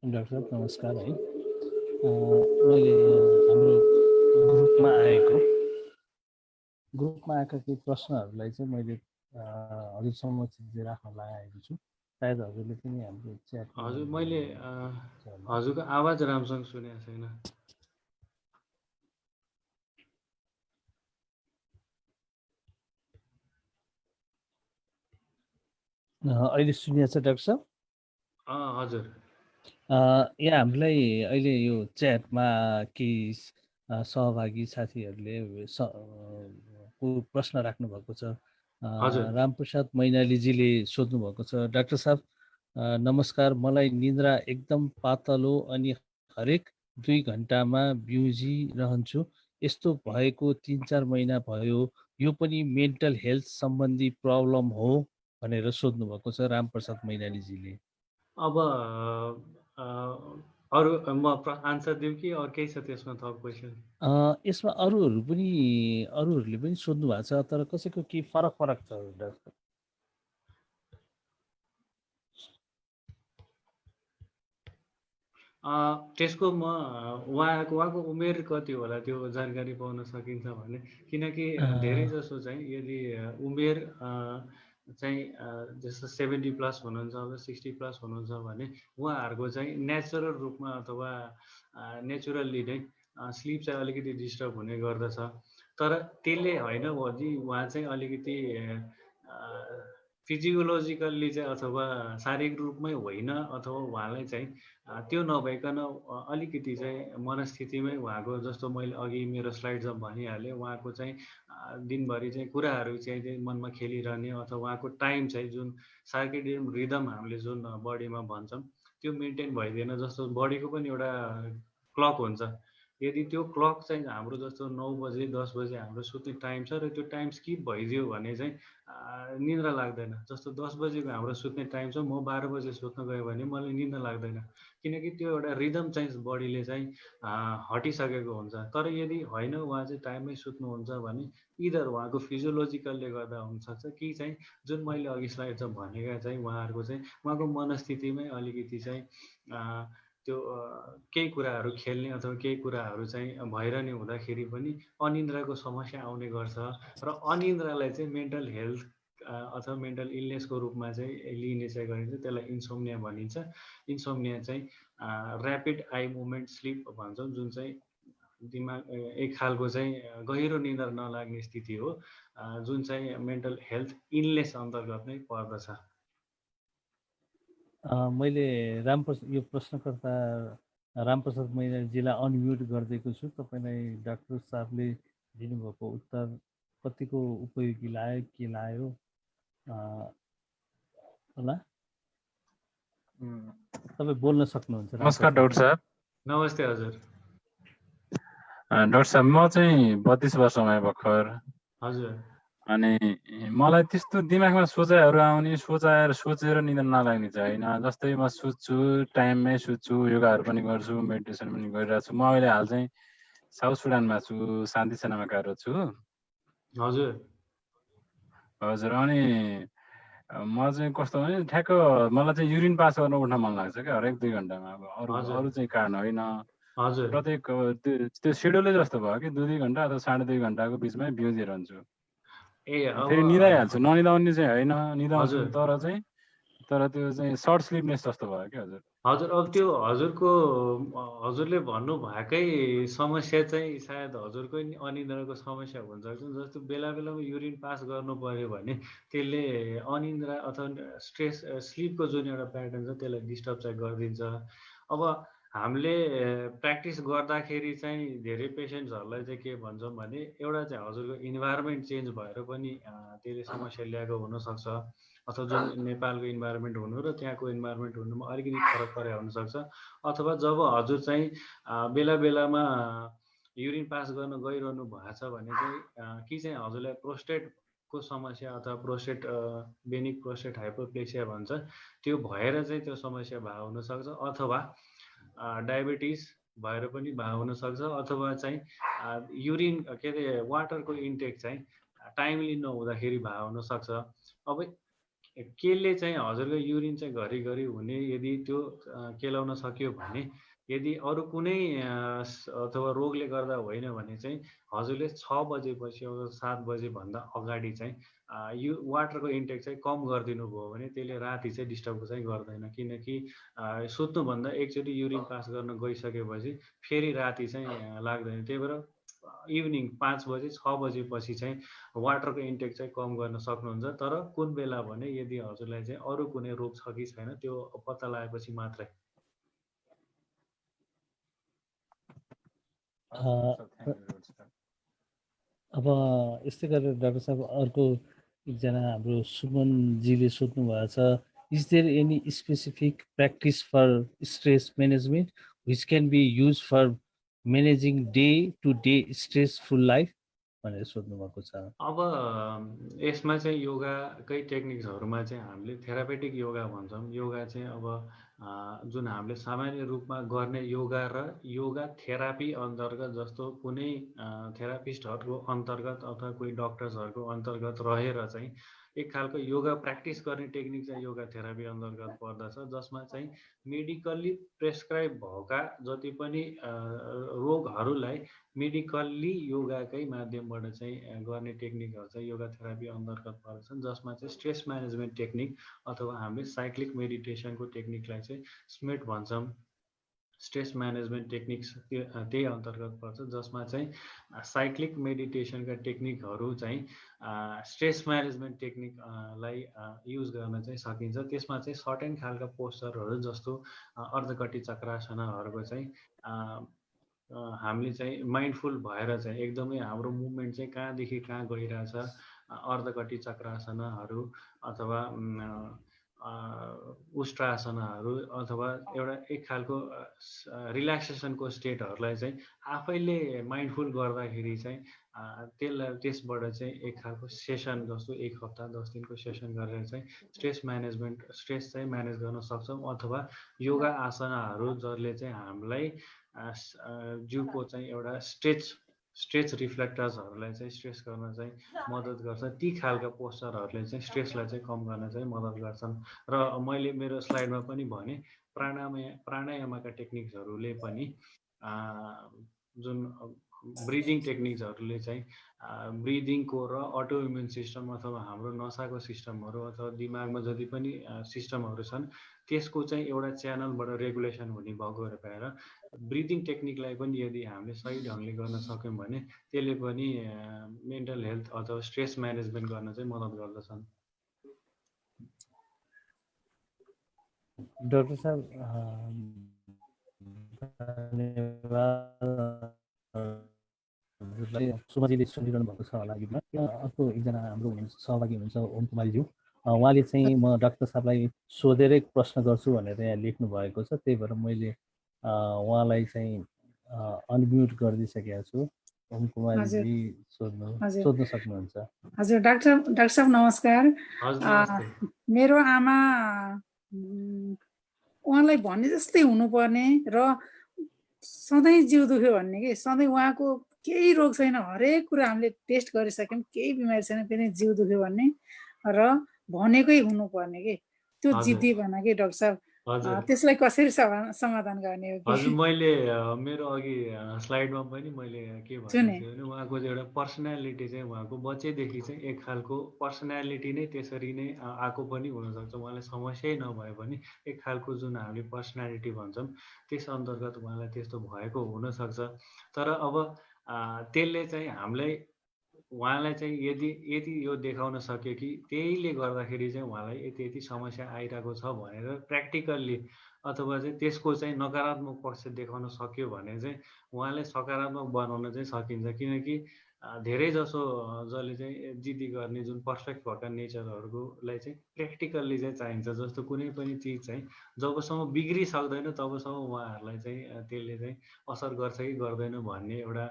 डाक्टर साहब नमस्कार है। मैले हाम्रो ग्रुपमा आएका केही प्रश्नहरूलाई चाहिँ मैले हजुर समक्ष राख्न लागेको छु। सायद हजुरले पनि हाम्रो च्याट हजुर मैले हजुरको आवाज राम्रोसँग सुनेको छैन। अहिले सुनिएको छ डाक्टर साहब? हजुर। यहाँ हामीलाई अहिले यो च्याटमा केही सहभागी साथीहरूले प्रश्न राख्नु भएको छ। रामप्रसाद मैनालीजीले सोध्नु भएको छ, डाक्टर साहब नमस्कार, मलाई निद्रा एकदम पातलो अनि हरेक 2 घन्टामा बिउजी रहन्छु। यस्तो भएको 3-4 महिना भयो। यो पनि मेन्टल हेल्थ सम्बन्धी प्रब्लम हो भनेर सोध्नु भएको छ रामप्रसाद मैनालीजीले। अब अरू म आन्सर दिउँ कि अरू केही छ त्यसमा थप क्वेसन? यसमा अरूहरूले पनि सोध्नु भएको छ तर कसैको केही फरक छ डाक्टर? त्यसको म उहाँको उमेर कति होला त्यो जानकारी पाउन सकिन्छ भने, किनकि धेरै जसो चाहिँ यदि उमेर चाहिँ जस्तो 70+ हुनुहुन्छ अब 60+ हुनुहुन्छ भने उहाँहरूको चाहिँ नेचुरल रूपमा अथवा नेचुरल्ली नै स्लिप चाहिँ अलिकति डिस्टर्ब हुने गर्दछ। तर त्यसले होइन उहाँ चाहिँ अलिकति फिजियोलोजिकल्ली चाहिँ अथवा शारीरिक रूपमै होइन, अथवा उहाँलाई चाहिँ त्यो नभइकन अलिकति चाहिँ मनस्थितिमै उहाँको, जस्तो मैले अघि मेरो स्लाइड्समा भनिहालेँ, उहाँको चाहिँ दिनभरि चाहिँ कुराहरू चाहिँ मनमा खेलिरहने, अथवा उहाँको टाइम चाहिँ जुन सर्केडियन रिदम हामीले जुन बडीमा भन्छौँ त्यो मेन्टेन भइदिएन। जस्तो बडीको पनि एउटा क्लक हुन्छ, यदि त्यो क्लक चाहिँ हाम्रो जस्तो 9 बजे 10 बजे हाम्रो सुत्ने टाइम छ र त्यो टाइम स्किप भइदियो भने चाहिँ निद्रा लाग्दैन। जस्तो 10 बजेको हाम्रो सुत्ने टाइम छ, म 12 बजे सुत्न गएँ भने मलाई निद्रा लाग्दैन, किनकि त्यो एउटा रिदम चाहिँ बडीले चाहिँ हटिसकेको हुन्छ। तर यदि होइन उहाँ चाहिँ टाइममै सुत्नुहुन्छ भने इदर उहाँको फिजियोलोजिकलले गर्दा हुनसक्छ, कि चाहिँ जुन मैले अघि स्लाइडमा भनेका चाहिँ उहाँहरूको चाहिँ उहाँको मनस्थितिमै अलिकति चाहिँ त्यो केही कुराहरू खेल्ने अथवा केही कुराहरू चाहिँ भइरहने हुँदाखेरि पनि अनिन्द्राको समस्या आउने गर्छ। र अनिन्द्रालाई चाहिँ मेन्टल हेल्थ अथवा मेन्टल इलनेसको रूपमा चाहिँ लिने चाहिँ गरिन्छ, त्यसलाई इन्सोम्निया भनिन्छ। इन्सोम्निया चाहिँ ऱ्यापिड आई मुभमेन्ट स्लिप भन्छौँ, जुन चाहिँ दिमाग एक खालको चाहिँ गहिरो निद्रा नलाग्ने स्थिति हो, जुन चाहिँ मेन्टल हेल्थ इलनेस अन्तर्गत नै पर्दछ। मैले यो प्रश्नकर्ता रामप्रसाद मैनालीजीलाई अनम्युट गरिदिएको छु। तपाईँलाई डाक्टर साहबले दिनुभएको उत्तर कतिको उपयोगी लाग्यो, के लाग्यो होला? तपाईँ बोल्न सक्नुहुन्छ। नमस्कार डाक्टर साहब। नमस्ते हजुर। डाक्टर साहब, म चाहिँ 32 वर्षमा भर्खर। हजुर। अनि मलाई त्यस्तो दिमागमा सोचाइहरू आउने, सोचेर निद्रा नलाग्ने चाहिँ होइन। जस्तै म सुत्छु, टाइममै सुत्छु, योगाहरू पनि गर्छु, मेडिटेसन पनि गरिरहेको छु। म अहिले हाल चाहिँ साउथ सुडानमा छु, शान्ति सेनामा कार्यरत छु। हजुर हजुर। अनि म चाहिँ कस्तो भने ठ्याक्क मलाई चाहिँ युरिन पास गर्न उठ्न मन लाग्छ क्या, हरेक 2 घन्टामा। अब अरू चाहिँ कारण होइन, प्रत्येक त्यो सेड्युलै जस्तो भयो कि 2-2 घन्टा अथवा 2.5 घन्टाको बिचमै बिउजिरहन्छु। फेरि निदाइहाल्छु, ननिदाउने चाहिँ होइन, निदाउँछु, तर त्यो चाहिँ सर्ट स्लिपनेस जस्तो भयो क्या हजुर। हजुर, अब त्यो हजुरले भन्नु भएकै समस्या चाहिँ सायद हजुरकै अनिन्द्राको समस्या हुनसक्छ। जस्तो बेला बेलामा युरिन पास गर्नु पर्यो भने त्यसले अनिन्द्रा अथवा स्ट्रेस स्लिपको जुन एउटा प्याटर्न छ त्यसलाई डिस्टर्ब चाहिँ गरिदिन्छ। अब हामीले प्र्याक्टिस गर्दाखेरि चाहिँ धेरै पेसेन्ट्सहरूलाई चाहिँ के भन्छौँ भने एउटा चाहिँ हजुरको इन्भाइरोमेन्ट चेन्ज भएर पनि त्यसले समस्या ल्याएको हुनसक्छ, अथवा जुन नेपालको इन्भाइरोमेन्ट हुनु र त्यहाँको इन्भाइरोमेन्ट हुनुमा अलिकति फरक परे हुनसक्छ। अथवा जब हजुर चाहिँ बेला बेलामा युरिन पास गर्न गइरहनु भएको छ भने चाहिँ कि चाहिँ हजुरलाई प्रोस्टेटको समस्या अथवा प्रोस्टेट बेनिक प्रोस्टेट हाइपोप्लेसिया भन्छ, त्यो भएर चाहिँ त्यो समस्या भएको हुनसक्छ, अथवा डायबिटिज भएर पनि भएको हुनसक्छ, अथवा चाहिँ युरिन के अरे वाटरको इन्टेक चाहिँ टाइमली नहुँदाखेरि भएको हुनसक्छ। अब केले चाहिँ हजुरको युरिन चाहिँ घरिघरि हुने यदि त्यो केलाउन सक्यो भने, यदि अरू कुनै अथवा रोगले गर्दा होइन भने चाहिँ हजुरले 6 बजेपछि अब 7 बजेभन्दा अगाडि चाहिँ यो वाटरको इन्टेक चाहिँ कम गरिदिनु भयो भने त्यसले राति चाहिँ डिस्टर्ब चाहिँ गर्दैन। किनकि सुत्नुभन्दा एकचोटि युरिन पास गर्न गइसकेपछि फेरि राति चाहिँ लाग्दैन। त्यही भएर इभिनिङ 5 बजे 6 बजेपछि चाहिँ वाटरको इन्टेक चाहिँ कम गर्न सक्नुहुन्छ। तर कुन बेला भने यदि हजुरलाई चाहिँ अरू कुनै रोग छ कि छैन त्यो पत्ता लगाएपछि मात्रै। अब यस्तै गरेर डाक्टर साहब अर्को एकजना हाम्रो सुमनजीले सोध्नु भएको छ, is there any specific practice for stress management which can be use for managing day to day stressful life भनेर सोध्नु भएको छ। अब यसमा चाहिँ योगाकै टेक्निक्सहरूमा चाहिँ हामीले थेरापेटिक योगा भन्छौँ। योगा चाहिँ अब जुन हामीले सामान्य रूपमा गर्ने योगा र योगा थेरापी अन्तर्गत, जस्तो कुनै थेरापिस्टहरूको अन्तर्गत अथवा कोही डक्टर्सहरूको अन्तर्गत रहेर चाहिँ एक खालको योगा प्र्याक्टिस गर्ने टेक्निक चाहिँ योगा थेरापी अन्तर्गत पर्दछ, जसमा चाहिँ मेडिकल्ली प्रेस्क्राइब भएका जति पनि रोगहरूलाई मेडिकल्ली योगाकै माध्यमबाट चाहिँ गर्ने टेक्निकहरू चाहिँ योगा थेरापी अन्तर्गत पर्दछन्, जसमा चाहिँ स्ट्रेस म्यानेजमेन्ट टेक्निक अथवा हामीले साइक्लिक मेडिटेसनको टेक्निकलाई चाहिँ स्मिट भन्छौँ। स्ट्रेस म्यानेजमेन्ट टेक्निक्स त्यही अन्तर्गत पर्छ, जसमा चाहिँ साइक्लिक मेडिटेसनका टेक्निकहरू चाहिँ स्ट्रेस म्यानेजमेन्ट टेक्निकलाई युज गर्न चाहिँ सकिन्छ। त्यसमा चाहिँ सर्टेन खालका पोस्चरहरू जस्तो अर्धकटी चक्रासनहरूको चाहिँ हामीले चाहिँ माइन्डफुल भएर चाहिँ एकदमै हाम्रो मुभमेन्ट चाहिँ कहाँदेखि कहाँ गइरहेछ, अर्धकटी चक्रासनहरू अथवा उष्ट्रासनहरू अथवा एउटा एक खालको रिल्याक्सेसनको स्टेटहरूलाई चाहिँ आफैले माइन्डफुल गर्दाखेरि चाहिँ त्यसबाट चाहिँ एक खालको सेसन जस्तो 1 हप्ता 10 दिनको सेसन गरेर चाहिँ स्ट्रेस चाहिँ म्यानेज गर्न सक्छौँ। अथवा योगा आसनाहरू जसले चाहिँ हामीलाई जिउको चाहिँ एउटा स्ट्रेच रिफ्लेक्टर्सहरूलाई चाहिँ स्ट्रेस गर्न चाहिँ मद्दत गर्छ। ती खालका पोस्चरहरूले चाहिँ स्ट्रेसलाई चाहिँ कम गर्न चाहिँ मद्दत गर्छन्। र मैले मेरो स्लाइडमा पनि भने प्राणायामका टेक्निक्सहरूले पनि जुन ब्रिदिङ टेक्निक्सहरूले चाहिँ ब्रिदिङको र अटो इम्युन सिस्टम अथवा हाम्रो नसाको सिस्टमहरू अथवा दिमागमा जति पनि सिस्टमहरू छन् त्यसको चाहिँ एउटा च्यानलबाट रेगुलेसन हुने भएको भएर ब्रिदिङ टेक्निकलाई पनि यदि हामीले सही ढङ्गले गर्न सक्यौँ भने त्यसले पनि मेन्टल हेल्थ अथवा स्ट्रेस म्यानेजमेन्ट गर्न चाहिँ मद्दत गर्दछन्। डाक्टर साहब सुमाजीले सुनिरहनु भएको छ होला गीतमा। अर्को एकजना हाम्रो सहभागी हुनुहुन्छ ओम कुमारीज्यू, उहाँले चाहिँ म डाक्टर साहबलाई सोधेरै प्रश्न गर्छु भनेर यहाँ लेख्नु भएको छ, त्यही भएर मैले उहाँलाई चाहिँ अनम्युट गरिदिइसकेको छु। ओम कुमारीजी सोध्न सक्नुहुन्छ। हजुर डाक्टर साहब नमस्कार। मेरो आमा उहाँलाई भने जस्तै हुनुपर्ने र सधैँ जिउ दुख्यो भन्ने कि सधैँ उहाँको केही रोग छैन, हरेक कुरा हामीले टेस्ट गरिसक्यौँ, केही बिमारी छैन, फेरि जिउ दुख्यो भन्ने र भनेकै हुनुपर्ने कि त्यो जिद्दी भन कि डाक्टर साहब त्यसलाई कसरी समाधान गर्ने हो? हजुर मैले मेरो अघि स्लाइडमा पनि मैले के भनेको थिएँ भने उहाँको एउटा पर्सनालिटी चाहिँ उहाँको बच्चैदेखि चाहिँ एक खालको पर्सनालिटी नै त्यसरी नै आएको पनि हुनसक्छ। उहाँलाई समस्यै नभए पनि एक खालको जुन हामीले पर्सनालिटी भन्छौँ त्यस अन्तर्गत उहाँलाई त्यस्तो भएको हुनसक्छ। तर अब त्यसले चाहिँ हामीलाई उहाँलाई चाहिँ यदि यो देखाउन सक्यो कि त्यहीले गर्दाखेरि चाहिँ उहाँलाई यति समस्या आइरहेको छ भनेर प्र्याक्टिकल्ली अथवा चाहिँ त्यसको चाहिँ नकारात्मक पक्ष देखाउन सक्यो भने चाहिँ उहाँलाई सकारात्मक बनाउन चाहिँ सकिन्छ। किनकि धेरै जसो जसले चाहिँ जिद्दी गर्ने जुन पर्फेक्ट भएका नेचरहरूलाई चाहिँ प्र्याक्टिकल्ली चाहिँ चाहिन्छ। जस्तो कुनै पनि चिज चाहिँ जबसम्म बिग्रिसक्दैन तबसम्म उहाँहरूलाई चाहिँ त्यसले चाहिँ असर गर्छ कि गर्दैन भन्ने एउटा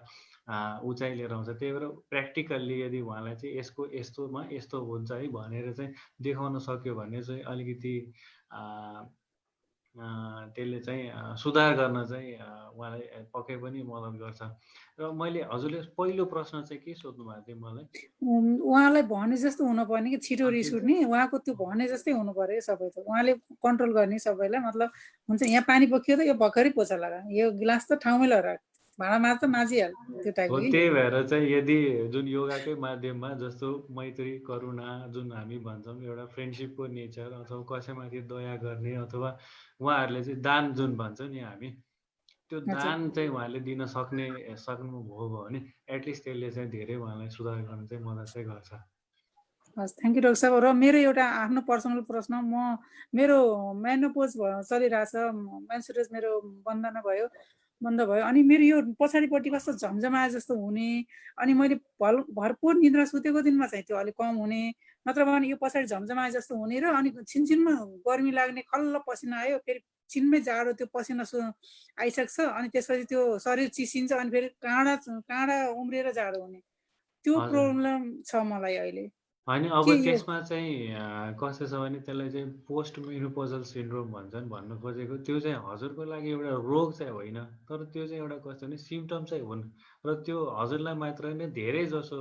उचाइ लिएर आउँछ। त्यही भएर प्र्याक्टिकल्ली यदि उहाँलाई चाहिँ यस्तोमा यस्तो हुन्छ है भनेर चाहिँ देखाउन सक्यो भने चाहिँ अलिकति त्यसले चाहिँ सुधार गर्न चाहिँ उहाँलाई पक्कै पनि मद्दत गर्छ। र मैले हजुरले पहिलो प्रश्न चाहिँ के सोध्नु भएको थियो मलाई? उहाँलाई भने जस्तो हुनुपर्ने कि छिटो रिस उठ्ने, उहाँको त्यो भने जस्तै हुनु पर्यो सबै त, उहाँले कन्ट्रोल गर्ने सबैलाई। मतलब हुन्छ यहाँ पानी पोखियो त यो भर्खरै पोछा लगा, यो गिलास त ठाउँमै लगा, भाँडामा त माझिहाल, त्यो टाइपको। त्यही भएर चाहिँ यदि जुन योगाकै माध्यममा जस्तो मैत्री करुणा जुन हामी भन्छौँ एउटा फ्रेन्डसिपको नेचर अथवा कसैमाथि दया गर्ने अथवा उहाँहरूले चाहिँ दान जुन भन्छ नि हामी त्यो दान चाहिँ उहाँले दिन सक्नुभयो भने एटलिस्ट त्यसले चाहिँ धेरै उहाँलाई सुधार गर्न चाहिँ मद्दत चाहिँ गर्छ। हस्, थ्याङ्क यू डाक्टर साहब। र मेरो एउटा आफ्नो पर्सनल प्रश्न, मेरो मेनोपोज चलिरहेछ, मेन्सुरेज मेरो बन्द भयो अनि मेरो यो पछाडिपट्टि कस्तो झमझमाए जस्तो हुने, अनि मैले भरपुर निद्रा सुतेको दिनमा चाहिँ त्यो अलिक कम हुने, नत्र भने यो पछाडि झमझमाए जस्तो हुने र अनि छिनछिनमा गर्मी लाग्ने, खल्ल पसिना आयो, फेरि छिनमै जाडो त्यो पसिना आइसक्छ, अनि त्यसपछि त्यो शरीर चिसिन्छ, अनि फेरि काँडा उम्रिएर जाडो हुने, त्यो प्रब्लम छ मलाई अहिले। होइन अब के यो त्यसमा चाहिँ कस्तो छ भने त्यसलाई चाहिँ पोस्ट मेनोपोजल सिन्ड्रोम भन्छन् भन्नु खोजेको त्यो चाहिँ हजुरको लागि एउटा रोग चाहिँ होइन, तर त्यो चाहिँ एउटा कस्तो भने सिम्टम चाहिँ हुन् र त्यो हजुरलाई मात्र होइन धेरै जसो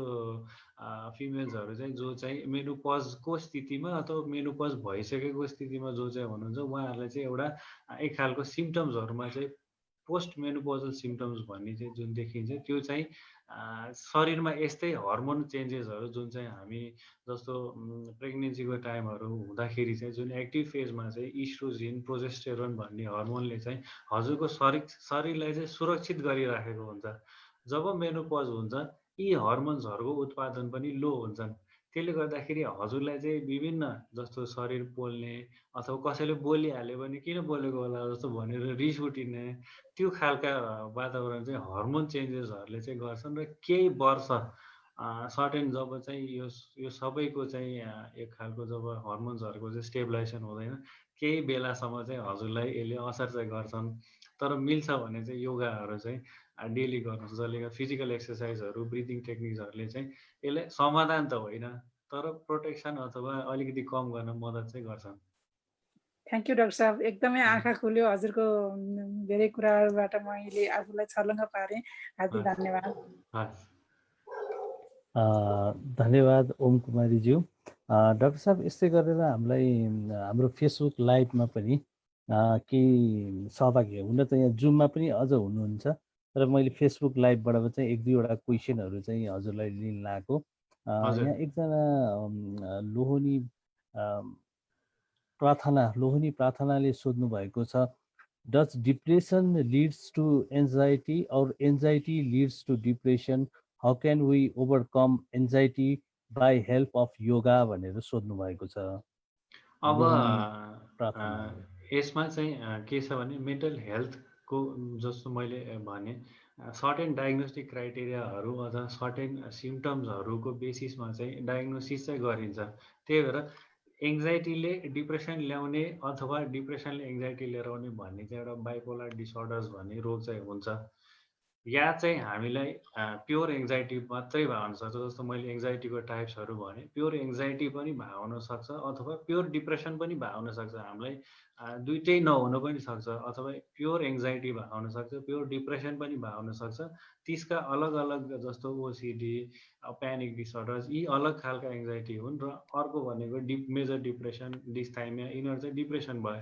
फिमेल्सहरू चाहिँ जो चाहिँ मेनोपजको स्थितिमा अथवा मेनोपज भइसकेको स्थितिमा जो चाहिँ हुनुहुन्छ उहाँहरूलाई चाहिँ एउटा एक खालको सिम्टम्सहरूमा चाहिँ पोस्ट मेनोपोजल सिम्टम्स भन्ने चाहिँ जुन देखिन्छ त्यो चाहिँ शरीरमा यस्तै हर्मोन चेन्जेसहरू जुन चाहिँ हामी जस्तो प्रेग्नेन्सीको टाइमहरू हुँदाखेरि चाहिँ जुन एक्टिभ फेजमा चाहिँ इस्ट्रोजिन प्रोजेस्टेरोन भन्ने हर्मोनले चाहिँ हजुरको शरीरलाई चाहिँ सुरक्षित गरिराखेको हुन्छ। जब मेनोपज हुन्छ यी हर्मोन्सहरूको उत्पादन पनि लो हुन्छन्, त्यसले गर्दाखेरि हजुरलाई चाहिँ विभिन्न जस्तो शरीर पोल्ने अथवा कसैले बोलिहाल्यो भने किन बोलेको होला जस्तो भनेर रिस उठिने त्यो खालका वातावरण चाहिँ हर्मोन चेन्जेसहरूले चाहिँ गर्छन् र केही वर्ष सर्टेन जब चाहिँ यो सबैको चाहिँ एक खालको जब हर्मोन्सहरूको चाहिँ स्टेबलाइजेसन हुँदैन केही बेलासम्म चाहिँ हजुरलाई यसले असर चाहिँ गर्छन्। तर मिल्छ भने चाहिँ योगाहरू चाहिँ डेली गर्नुहोस्, जसले फिजिकल एक्सर्साइजहरू ब्रिदिङ टेक्निक्सहरूले चाहिँ यसले समाधान त होइन तर प्रोटेक्सन अथवा अलिकति कम गर्न मद्दत चाहिँ गर्छन्। थ्याङ्क यू डाक्टर साहब, एकदमै आँखा खुल्यो हजुरको धेरै कुराहरूबाट मैले आफूलाई छर्लङ्ग पारेँ। हार्दिक धन्यवाद। धन्यवाद ओम कुमारीज्यू। डाक्टर साहब यस्तै गरेर हामीलाई हाम्रो फेसबुक लाइभमा पनि केही सहभागी हुन त यहाँ जुममा पनि अझ हुनुहुन्छ, तर मैले फेसबुक लाइभबाट चाहिँ एक दुईवटा क्वेसनहरू चाहिँ हजुरलाई लिन लाएको। यहाँ एकजना लोहनी प्रार्थनाले सोध्नु भएको छ, does depression leads to anxiety और anxiety leads to depression, how can we overcome anxiety by help of yoga भनेर सोध्नु भएको छ। अब यसमा चाहिँ के छ भने मेन्टल हेल्थको जस्तो मैले भने सर्टेन डायग्नोस्टिक क्राइटेरियाहरू अथवा सर्टेन सिम्टम्सहरूको बेसिसमा चाहिँ डायग्नोसिस चाहिँ गरिन्छ। त्यही भएर एङ्जाइटीले डिप्रेसन ल्याउने अथवा डिप्रेसनले एङ्जाइटी लिएर आउने भन्ने चाहिँ एउटा बाइपोलर डिसअर्डर्स भन्ने रोग चाहिँ हुन्छ। या चाहिँ हामीलाई प्योर एङ्जाइटी मात्रै भए हुनसक्छ, जस्तो मैले एङ्जाइटीको टाइप्सहरू भने प्योर एङ्जाइटी पनि भए हुनसक्छ अथवा प्योर डिप्रेसन पनि भए हुनसक्छ। हामीलाई दुइटै नहुन पनि सक्छ, अथवा प्योर एङ्जाइटी भए हुनसक्छ प्योर डिप्रेसन पनि भए हुनसक्छ। त्यसका अलग अलग जस्तो ओसिडी प्यानिक डिसअर्डर्स यी अलग खालका एङ्जाइटी हुन् र अर्को भनेको मेजर डिप्रेसन डिस्थाइमिया यिनीहरू चाहिँ डिप्रेसन भयो।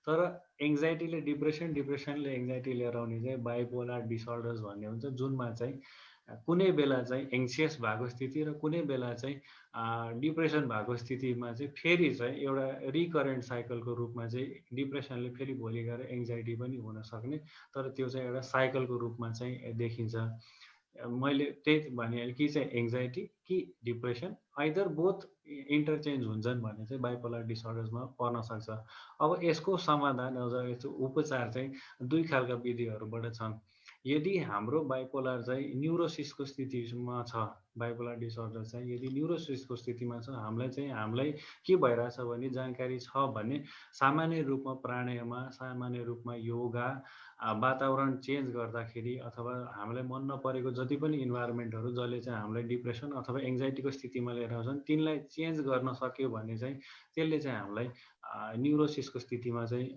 तर एङ्जाइटीले डिप्रेसनले एङ्जाइटी लिएर आउने चाहिँ बाइपोलर डिसअर्डर्स भन्ने हुन्छ, जुनमा चाहिँ कुनै बेला चाहिँ एङ्सियस भएको स्थिति र कुनै बेला चाहिँ डिप्रेसन भएको स्थितिमा चाहिँ फेरि चाहिँ एउटा रिकरेन्ट साइकलको रूपमा चाहिँ डिप्रेसनले फेरि भोलि गएर एङ्जाइटी पनि हुन सक्ने, तर त्यो चाहिँ एउटा साइकलको रूपमा चाहिँ देखिन्छ। मैले त्यही भने कि चाहिँ एङ्जाइटी कि डिप्रेसन आइदर बोथ इन्टरचेन्ज हुन्छन् भन्ने चाहिँ बाइपोलर डिसअर्डर्समा पर्न सक्छ। अब यसको समाधान अझ यसको उपचार चाहिँ दुई खालका विधिहरूबाट छन्। यदि हाम्रो बाइपोलर चाहिँ न्युरोसिसको स्थितिमा छ, बाइपोलर डिसअर्डर चाहिँ यदि न्युरोसिसको स्थितिमा छ, हामीलाई के भइरहेछ भन्ने जानकारी छ भने सामान्य रूपमा प्राणायाम, सामान्य रूपमा योगा, वातावरण चेन्ज गर्दाखेरि अथवा हामीलाई मन नपरेको जति पनि इन्भाइरोमेन्टहरू जसले चाहिँ हामीलाई डिप्रेसन अथवा एङ्जाइटीको स्थितिमा लिएर आउँछन् तिनलाई चेन्ज गर्न सक्यो भने चाहिँ त्यसले चाहिँ हामीलाई न्युरोसिसको स्थितिमा चाहिँ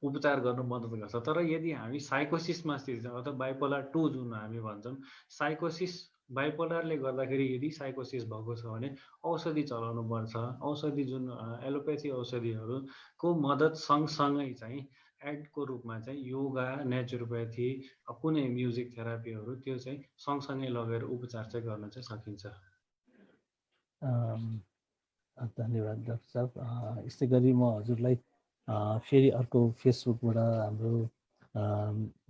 उपचार गर्न मद्दत गर्छ। तर यदि हामी साइकोसिसमा स्थित छौँ अथवा बाइपोलर 2 जुन हामी भन्छौँ, साइकोसिस बाइपोलरले गर्दाखेरि यदि साइकोसिस भएको छ भने औषधि चलाउनु पर्छ। औषधि जुन एलोपेथी औषधिहरूको मद्दत सँगसँगै चाहिँ एडको रूपमा चाहिँ योगा, नेचुरोप्याथी, कुनै म्युजिक थेरापीहरू त्यो चाहिँ सँगसँगै लगेर उपचार चाहिँ गर्न चाहिँ सकिन्छ। धन्यवाद डाक्टर साहब। यस्तै गरी म हजुरलाई फेरि अर्को फेसबुकबाट हाम्रो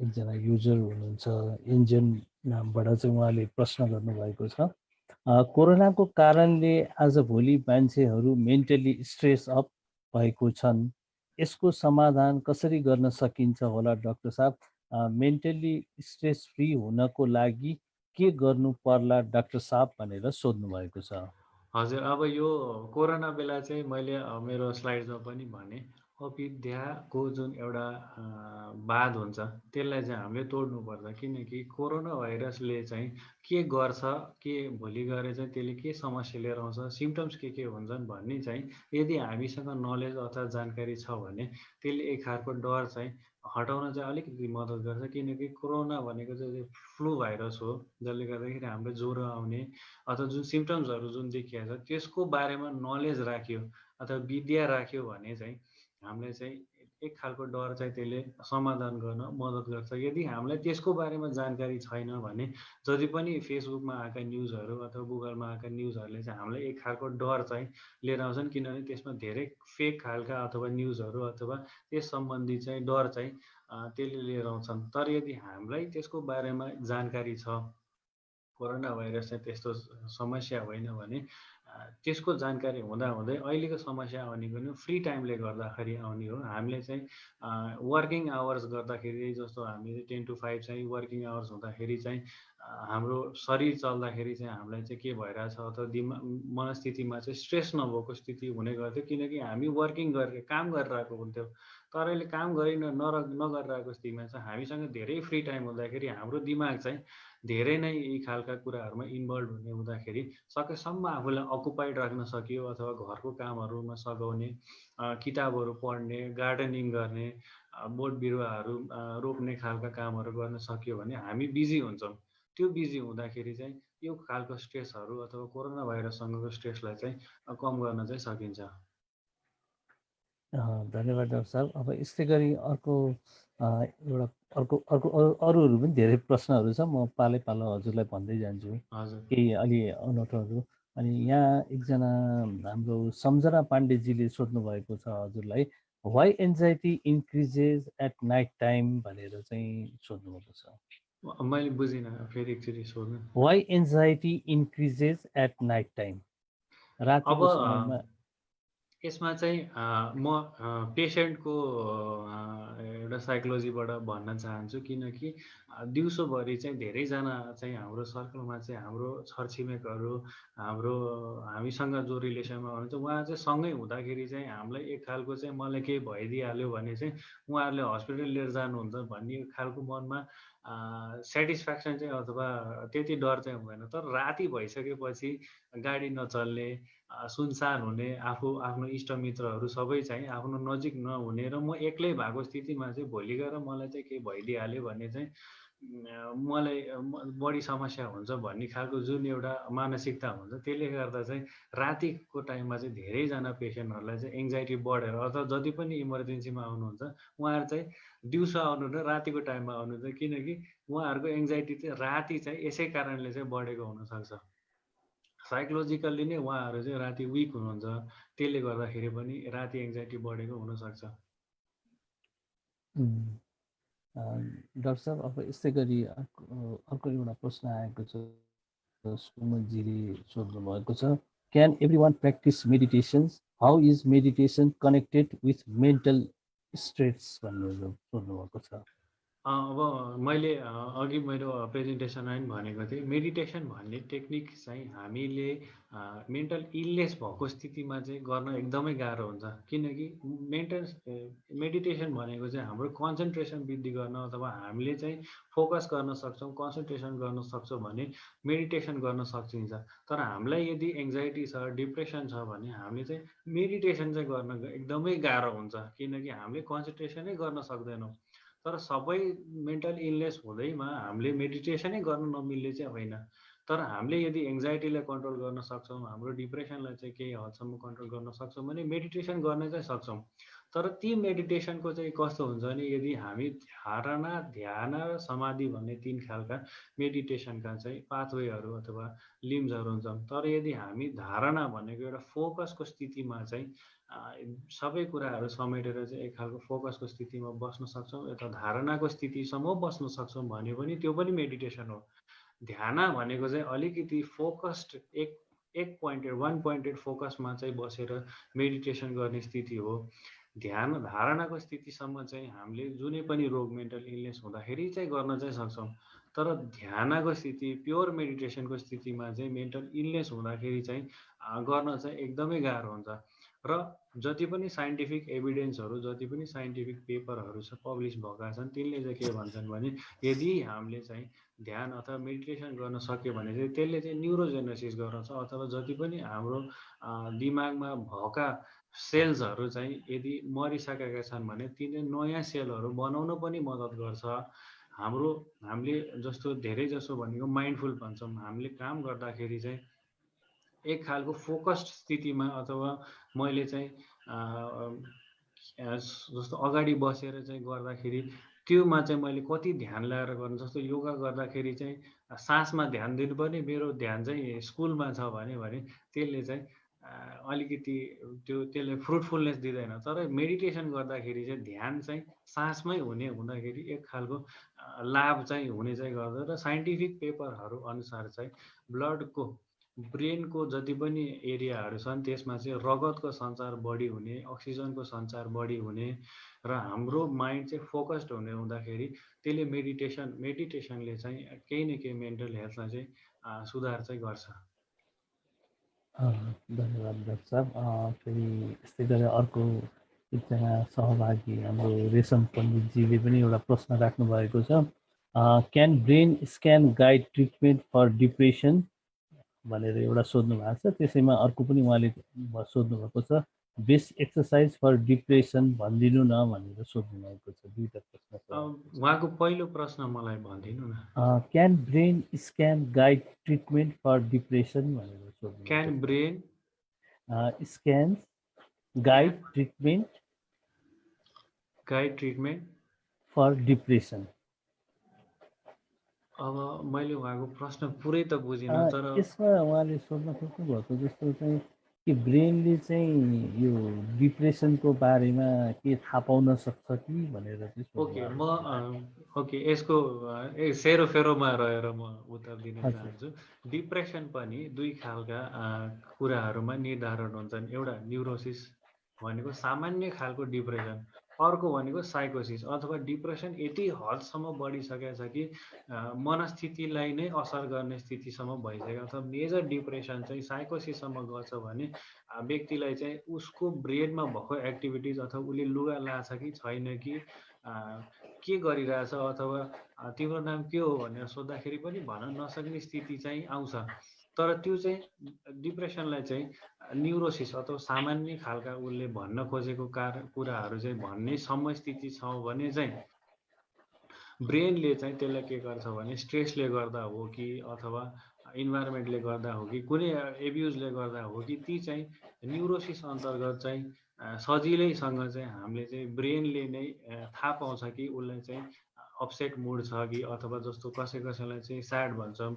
एकजना युजर हुनुहुन्छ इन्जन नामबाट चाहिँ उहाँले प्रश्न गर्नुभएको छ, कोरोनाको कारणले आजभोलि मान्छेहरू मेन्टली स्ट्रेस अप भएको छन्, यसको समाधान कसरी गर्न सकिन्छ होला डाक्टर साहब? मेन्टली स्ट्रेस फ्री हुनको लागि के गर्नु पर्ला डाक्टर साहब भनेर सोध्नु भएको छ। हजुर, अब यो कोरोना बेला चाहिँ मैले मेरो स्लाइड्समा पनि भने अविद्याको जुन एउटा बाध हुन्छ त्यसलाई चाहिँ हामीले तोड्नुपर्छ, किनकि कोरोना भाइरसले चाहिँ के गर्छ, के भोलि गएर चाहिँ त्यसले के समस्या लिएर आउँछ, सिम्टम्स के हुन्छन् भन्ने चाहिँ यदि हामीसँग नलेज अथवा जानकारी छ भने त्यसले एक खालको डर चाहिँ हटाउन चाहिँ अलिकति मद्दत गर्छ। किनकि कोरोना भनेको चाहिँ फ्लू भाइरस हो, जसले गर्दाखेरि हाम्रो ज्वरो आउने अथवा जुन सिम्टम्सहरू जुन देखिएको छ त्यसको बारेमा नलेज राख्यो अथवा विद्या राख्यो भने चाहिँ हामीलाई चाहिँ एक खालको डर चाहिँ त्यसले समाधान गर्न मद्दत गर्छ। यदि हामीलाई त्यसको बारेमा जानकारी छैन भने जति पनि फेसबुकमा आएका न्युजहरू अथवा गुगलमा आएका न्युजहरूले चाहिँ हामीलाई एक खालको डर चाहिँ लिएर आउँछन्, किनभने त्यसमा धेरै फेक खालका अथवा न्युजहरू अथवा त्यस सम्बन्धी चाहिँ डर चाहिँ त्यसले लिएर आउँछन्। तर यदि हामीलाई त्यसको बारेमा जानकारी छ, कोरोना भाइरस चाहिँ त्यस्तो समस्या होइन भने त्यसको जानकारी हुँदाहुँदै अहिलेको समस्या भनेको नि फ्री टाइमले गर्दाखेरि आउने हो। हामीले चाहिँ वर्किङ आवर्स गर्दाखेरि जस्तो हामीले 10 to 5 चाहिँ वर्किङ आवर्स हुँदाखेरि चाहिँ हाम्रो शरीर चल्दाखेरि चाहिँ हामीलाई चाहिँ के भइरहेछ अथवा मनस्थितिमा चाहिँ स्ट्रेस नभएको स्थिति हुने गर्थ्यो, किनकि हामी वर्किङ गरेर काम गरिरहेको हुन्थ्यो। तर अहिले काम नगरिरहेको स्थितिमा चाहिँ हामीसँग धेरै फ्री टाइम हुँदाखेरि हाम्रो दिमाग चाहिँ धेरै नै यी खालका कुराहरूमा इन्भल्भ हुने हुँदाखेरि सकेसम्म आफूलाई अकुपाइड राख्न सकियो अथवा घरको कामहरूमा सघाउने, किताबहरू पढ्ने, गार्डनिङ गर्ने, बोट बिरुवाहरू रोप्ने खालका कामहरू गर्न सकियो भने हामी बिजी हुन्छौँ। त्यो बिजी हुँदाखेरि चाहिँ यो खालको स्ट्रेसहरू अथवा कोरोना भाइरससँगको स्ट्रेसलाई चाहिँ कम गर्न चाहिँ सकिन्छ। धन्यवाद डाक्टर साहब। अब यस्तै गरी अर्को अरूहरू पनि धेरै प्रश्नहरू छ, म पालै पालो हजुरलाई भन्दै जान्छु केही अलि अनौठोहरू। अनि यहाँ एकजना हाम्रो सम्झना पाण्डेजीले सोध्नु भएको छ हजुरलाई, why anxiety increases at night time भनेर चाहिँ सोध्नु भएको छ। मैले बुझिनँ, फेरि एकचोटि सोध्नु। Why anxiety increases at night time, रातिको समयमा। यसमा चाहिँ म पेसेन्टको एउटा साइकोलोजीबाट भन्न चाहन्छु, किनकि दिउँसोभरि चाहिँ धेरैजना चाहिँ हाम्रो सर्कलमा चाहिँ हाम्रो छरछिमेकहरू हामीसँग जो रिलेसनमा हुनुहुन्छ उहाँ चाहिँ सँगै हुँदाखेरि चाहिँ हामीलाई एक खालको चाहिँ मलाई केही भइदिइहाल्यो भने चाहिँ उहाँहरूले हस्पिटल लिएर जानुहुन्छ भन्ने खालको मनमा सेटिस्फ्याक्सन चाहिँ अथवा त्यति डर चाहिँ हुँदैन। तर राति भइसकेपछि गाडी नचल्ने, सुनसान हुने, आफ्नो इष्टमित्रहरू सबै चाहिँ आफ्नो नजिक नहुने र म एक्लै भएको स्थितिमा चाहिँ भोलि गएर मलाई चाहिँ केही भइदिइहाल्यो भने चाहिँ मलाई बढी समस्या हुन्छ भन्ने खालको जुन एउटा मानसिकता हुन्छ, त्यसले गर्दा चाहिँ रातिको टाइममा चाहिँ धेरैजना पेसेन्टहरूलाई चाहिँ एङ्जाइटी बढेर अथवा जति पनि इमर्जेन्सीमा आउनुहुन्छ उहाँहरू चाहिँ दिउँसो आउनु र रातिको टाइममा आउनुहुन्छ, किनकि उहाँहरूको एङ्जाइटी चाहिँ राति चाहिँ यसै कारणले चाहिँ बढेको हुनसक्छ। साइकोलोजिकल्ली नै उहाँहरू चाहिँ राति विक हुनुहुन्छ, त्यसले गर्दाखेरि पनि राति एङ्जाइटी बढेको हुनसक्छ। डाक्टर साहब, अब यस्तै गरी अर्को एउटा प्रश्न आएको छ, सुमनजीले सोध्नु भएको छ, can everyone practice meditations, how is meditation connected with mental stress भनेर सोध्नु भएको छ। अब मैले अघि मेरो प्रेजेन्टेसनमा पनि भनेको थिएँ, मेडिटेसन भन्ने टेक्निक चाहिँ हामीले मेन्टल इलनेस भएको स्थितिमा चाहिँ गर्न एकदमै गाह्रो हुन्छ, किनकि मेडिटेसन भनेको चाहिँ हाम्रो कन्सन्ट्रेसन वृद्धि गर्न अथवा हामीले चाहिँ फोकस गर्न सक्छौँ, कन्सन्ट्रेसन गर्न सक्छौँ भने मेडिटेसन गर्न सकिन्छ। तर हामीलाई यदि एङ्जाइटी छ, डिप्रेसन छ भने हामीले चाहिँ मेडिटेसन चाहिँ गर्न एकदमै गाह्रो हुन्छ, किनकि हामीले कन्सन्ट्रेसनै गर्न सक्दैनौँ। तर सबै मेन्टल इलनेस हुँदैमा हामीले मेडिटेसनै गर्न नमिल्ने चाहिँ होइन। तर हामीले यदि एङ्जाइटीलाई कन्ट्रोल गर्न सक्छौँ, हाम्रो डिप्रेसनलाई चाहिँ केही हदसम्म कन्ट्रोल गर्न सक्छौँ भने मेडिटेसन गर्न चाहिँ सक्छौँ। तर ती मेडिटेसनको चाहिँ कस्तो हुन्छ भने यदि हामी धारणा, ध्यान र समाधि भन्ने 3 खालका मेडिटेसनका चाहिँ पाथवेहरू अथवा लिम्सहरू हुन्छन्। तर यदि हामी धारणा भनेको एउटा फोकसको स्थितिमा चाहिँ सबै कुराहरू समेटेर चाहिँ एक खालको फोकसको स्थितिमा बस्न सक्छौँ, यता धारणाको स्थितिसम्म बस्न सक्छौँ भने पनि त्यो पनि मेडिटेसन हो। ध्यान भनेको चाहिँ अलिकति फोकस्ड एक पोइन्टेड 1 पोइन्टेड फोकसमा चाहिँ बसेर मेडिटेसन गर्ने स्थिति हो। ध्यान धारणाको स्थितिसम्म चाहिँ हामीले जुनै पनि रोग, मेन्टल इलनेस हुँदाखेरि चाहिँ गर्न चाहिँ सक्छौँ। तर ध्यानको स्थिति, प्योर मेडिटेसनको स्थितिमा चाहिँ मेन्टल इलनेस हुँदाखेरि चाहिँ गर्न चाहिँ एकदमै गाह्रो हुन्छ। र जति पनि साइन्टिफिक एभिडेन्सहरू जति पनि साइन्टिफिक पेपरहरू छ पब्लिस भएका छन् तिनले चाहिँ के भन्छन् भने यदि हामीले चाहिँ ध्यान अथवा मेडिटेसन गर्न सक्यो भने चाहिँ त्यसले चाहिँ न्युरोजेनेसिस गराउँछ अथवा जति पनि हाम्रो दिमागमा भएका सेल्सहरू चाहिँ यदि मरिसकेका छन् भने तिनले नयाँ सेलहरू बनाउन पनि मद्दत गर्छ। हामीले जस्तो धेरै जसो भनेको माइन्डफुल भन्छौँ, हामीले काम गर्दाखेरि चाहिँ एक खालको फोकस्ड स्थितिमा अथवा मैले चाहिँ जस्तो अगाडि बसेर चाहिँ गर्दाखेरि त्योमा चाहिँ मैले कति ध्यान लगाएर गर्नु, जस्तो योगा गर्दाखेरि चाहिँ सासमा ध्यान दिनुपर्ने मेरो ध्यान चाहिँ स्कुलमा छ भने त्यसले चाहिँ अलिकति त्यसले फ्रुटफुलनेस दिँदैन। तर मेडिटेसन गर्दाखेरि चाहिँ ध्यान चाहिँ सासमै हुँदाखेरि एक खालको लाभ चाहिँ हुने चाहिँ गर्छ। र साइन्टिफिक पेपरहरू अनुसार चाहिँ ब्लडको ब्रेनको जति पनि एरियाहरू छन् त्यसमा चाहिँ रगतको सञ्चार बढी हुने, अक्सिजनको सञ्चार बढी हुने र हाम्रो माइन्ड चाहिँ फोकस्ड हुँदाखेरि त्यसले मेडिटेसनले चाहिँ केही न केही मेन्टल हेल्थलाई चाहिँ सुधार चाहिँ गर्छ। धन्यवाद डाक्टर साहब। फेरि यस्तै गरेर अर्को एकजना सहभागी हाम्रो रेशम पण्डितजीले पनि एउटा प्रश्न राख्नु भएको छ। Can brain scan guide treatment for depression भनेर एउटा सोध्नु भएको छ। त्यसैमा अर्को पनि उहाँले सोध्नु भएको छ, बेस्ट एक्सर्साइज फर डिप्रेसन भनिदिनु न भनेर सोध्नु भएको छ। दुईटा प्रश्न छ। उहाँको पहिलो प्रश्न मलाई भनिदिनु न। Can brain scan guide treatment for depression भनेर सोध्नु। Can brain scan guide treatment for depression. अब मैले उहाँको प्रश्न पुरै त बुझिनँ, तर यसमा उहाँले सोध्न खोज्नु भएको जस्तो चाहिँ कि ब्रेनले चाहिँ यो डिप्रेसनको बारेमा के थाहा पाउन सक्छ कि भनेर चाहिँ। ओके यसको सेरोफेरोमा रहेर म उत्तर दिन चाहन्छु। डिप्रेसन पनि दुई खालका कुराहरूमा निर्धारण हुन्छन्। एउटा न्युरोसिस भनेको सामान्य खालको डिप्रेसन, अर्को भनेको साइकोसिस अथवा डिप्रेसन यति हदसम्म बढिसकेको छ कि मनस्थितिलाई नै असर गर्ने स्थितिसम्म भइसकेको छ। मेजर डिप्रेसन चाहिँ साइकोसिससम्म गछ भने व्यक्तिलाई चाहिँ उसको ब्रेनमा भएको एक्टिभिटिज अथवा उसले लुगा लाछ कि छैन कि के गरिरहेछ अथवा तिम्रो नाम के हो भनेर सोद्धाखेरि पनि भन्न नसक्ने स्थिति चाहिँ आउँछ। तर त्यो चाहिँ डिप्रेसनलाई चाहिँ न्युरोसिस अथवा सामान्य खालका उसले भन्न खोजेको कुराहरू चाहिँ भन्ने समय स्थिति छ भने चाहिँ ब्रेनले चाहिँ त्यसलाई के गर्छ भने स्ट्रेसले गर्दा हो कि अथवा इन्भाइरोमेन्टले गर्दा हो कि कुनै एब्युजले गर्दा हो कि ती चाहिँ न्युरोसिस अन्तर्गत चाहिँ सजिलैसँग चाहिँ हामीले चाहिँ ब्रेनले नै थाहा पाउँछ कि उसलाई चाहिँ अपसेट मुड छ कि अथवा जस्तो कसैलाई चाहिँ स्याड भन्छौँ।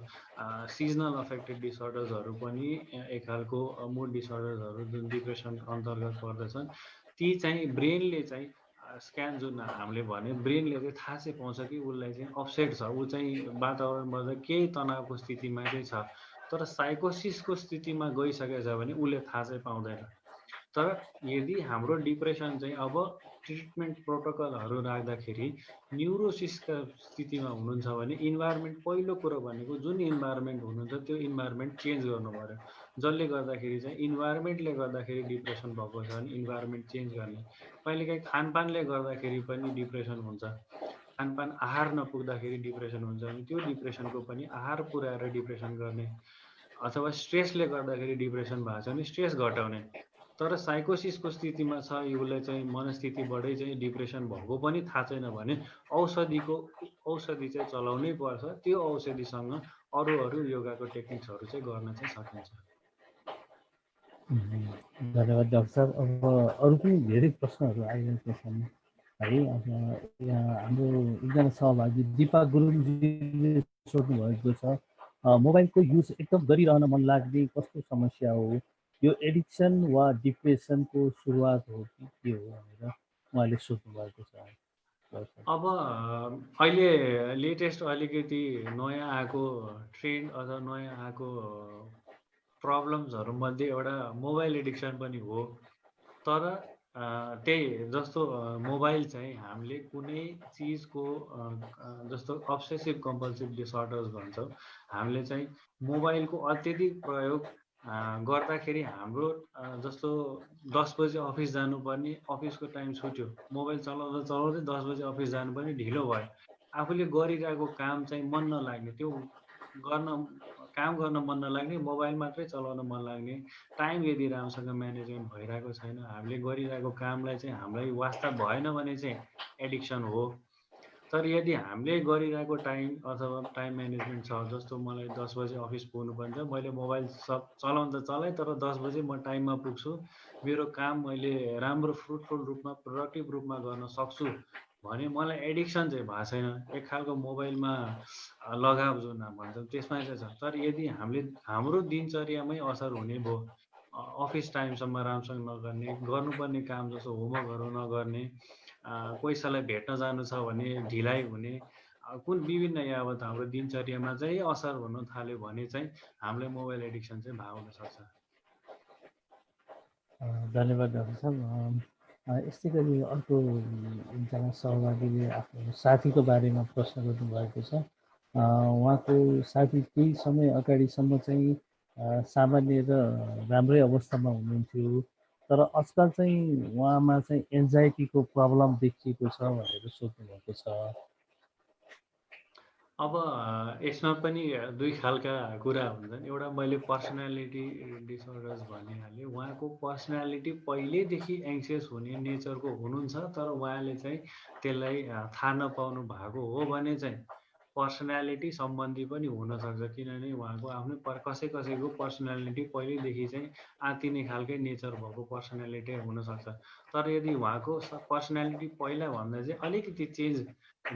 सिजनल अफेक्टेड डिसअर्डर्सहरू पनि एक खालको मुड डिसअर्डर्सहरू जुन डिप्रेसन अन्तर्गत पर्दछन् ती चाहिँ ब्रेनले चाहिँ स्क्यान जुन हामीले भने ब्रेनले चाहिँ थाहा चाहिँ पाउँछ कि उसलाई चाहिँ अपसेट छ, ऊ चाहिँ वातावरणबाट केही तनावको स्थितिमा चाहिँ छ। तर साइकोसिसको स्थितिमा गइसकेको छ भने उसले थाहा चाहिँ पाउँदैन। तर यदि हाम्रो डिप्रेसन चाहिँ अब ट्रिटमेन्ट प्रोटोकलहरू राख्दाखेरि न्युरोसिसका स्थितिमा हुनुहुन्छ भने इन्भाइरोमेन्ट पहिलो कुरो भनेको जुन इन्भाइरोमेन्ट हुनुहुन्छ त्यो इन्भाइरोमेन्ट चेन्ज गर्नु पर्यो। जसले गर्दाखेरि चाहिँ इन्भाइरोमेन्टले गर्दाखेरि डिप्रेसन भएको छ भने इन्भाइरोमेन्ट चेन्ज गर्ने। कहिलेकाहीँ खानपानले गर्दाखेरि पनि डिप्रेसन हुन्छ, खानपान आहार नपुग्दाखेरि डिप्रेसन हुन्छ भने त्यो डिप्रेसनको पनि आहार पुर्याएर डिप्रेसन गर्ने, अथवा स्ट्रेसले गर्दाखेरि डिप्रेसन भएको छ भने स्ट्रेस घटाउने। तर साइकोसिसको स्थितिमा छ उसले चाहिँ मनस्थितिबाटै चाहिँ डिप्रेसन भएको पनि थाहा छैन भने औषधि चाहिँ चलाउनै पर्छ। त्यो औषधिसँग अरू योगाको टेक्निक्सहरू चाहिँ गर्न चाहिँ सकिन्छ। धन्यवाद डाक्टर साहब। अब अरू पनि धेरै प्रश्नहरू आइरहेका छन् है। अब यहाँ हाम्रो एकजना सहभागी दिपा गुरुङजीले सोध्नु भएको छ, मोबाइलको युज एकदम गरिरहन मन लाग्ने कस्तो समस्या हो, यो एडिक्सन वा डिप्रेसनको सुरुवात हो कि के हो भनेर उहाँले सोध्नु भएको छ। अब अहिले लेटेस्ट अलिकति नयाँ आएको ट्रेन्ड अथवा नयाँ आएको प्रब्लम्सहरूमध्ये एउटा मोबाइल एडिक्सन पनि हो। तर त्यही जस्तो मोबाइल चाहिँ हामीले कुनै चिजको जस्तो अब्सेसिभ कम्पल्सिभ डिसअर्डर्स भन्छौँ, हामीले चाहिँ मोबाइलको अत्यधिक प्रयोग गर्दाखेरि हाम्रो जस्तो 10 बजे अफिस जानुपर्ने अफिसको टाइम छुट्यो, मोबाइल चलाउँदा चलाउँदै 10 बजे अफिस जानुपर्ने ढिलो भयो। आफूले गरिरहेको काम चाहिँ मन नलाग्ने, त्यो काम गर्न मन नलाग्ने, मोबाइल मात्रै चलाउन मन लाग्ने, टाइम यदि राम्रोसँग म्यानेजमेन्ट भइरहेको छैन, हामीले गरिरहेको कामलाई चाहिँ हामीलाई वास्ता भएन भने चाहिँ एडिक्सन हो। तर यदि हामीले गरिरहेको टाइम अथवा टाइम म्यानेजमेन्ट छ, जस्तो मलाई 10 बजे अफिस पुग्नुपर्छ, मैले मोबाइल चलाउन त चलाएँ, तर 10 बजे म टाइममा पुग्छु, मेरो काम मैले राम्रो फ्रुटफुल रूपमा प्रोडक्टिभ रूपमा गर्न सक्छु भने मलाई एडिक्सन चाहिँ भएको छैन। एक खालको मोबाइलमा लगाव जुन भन्छौँ त्यसमा चाहिँ छ। तर यदि हाम्रो दिनचर्यामै असर हुने भयो, अफिस टाइमसम्म राम्रोसँग नगर्ने, गर्नुपर्ने काम जस्तो होमवर्कहरू नगर्ने, कोहीसँग भेट्न जानु छ भने ढिलाइ हुने, कुन विभिन्न यावत हाम्रो दिनचर्यामा चाहिँ असर हुन थाल्यो भने चाहिँ हामीलाई मोबाइल एडिक्सन चाहिँ भएको हुनसक्छ। धन्यवाद डाक्टर साहब। यस्तै गरी अर्को एकजना सहभागीले आफ्नो साथीको बारेमा प्रश्न गर्नुभएको छ। उहाँको साथी केही समय अगाडिसम्म चाहिँ सामान्य र राम्रै अवस्थामा हुनुहुन्थ्यो, तर आजकल चाहिँ उहाँमा चाहिँ एन्जाइटीको प्रब्लम देखिएको छ भनेर सोध्नुभएको छ। अब यसमा पनि दुई खालका कुरा हुन्छन्। एउटा मैले पर्सनालिटी डिसअर्डर्स भनिहालेँ। उहाँको पर्सनालिटी पहिल्यैदेखि एङ्सियस हुने नेचरको हुनुहुन्छ, तर उहाँले चाहिँ त्यसलाई थाहा नपाउनु भएको हो भने चाहिँ पर्सनालिटी सम्बन्धी पनि हुनसक्छ। किनभने उहाँको आफ्नै कसैको पर्सनालिटी पहिल्यैदेखि चाहिँ आत्तिने खालकै नेचर भएको पर्सनालिटी हुनसक्छ। तर यदि उहाँको पर्सनालिटी पहिलाभन्दा चाहिँ अलिकति चेन्ज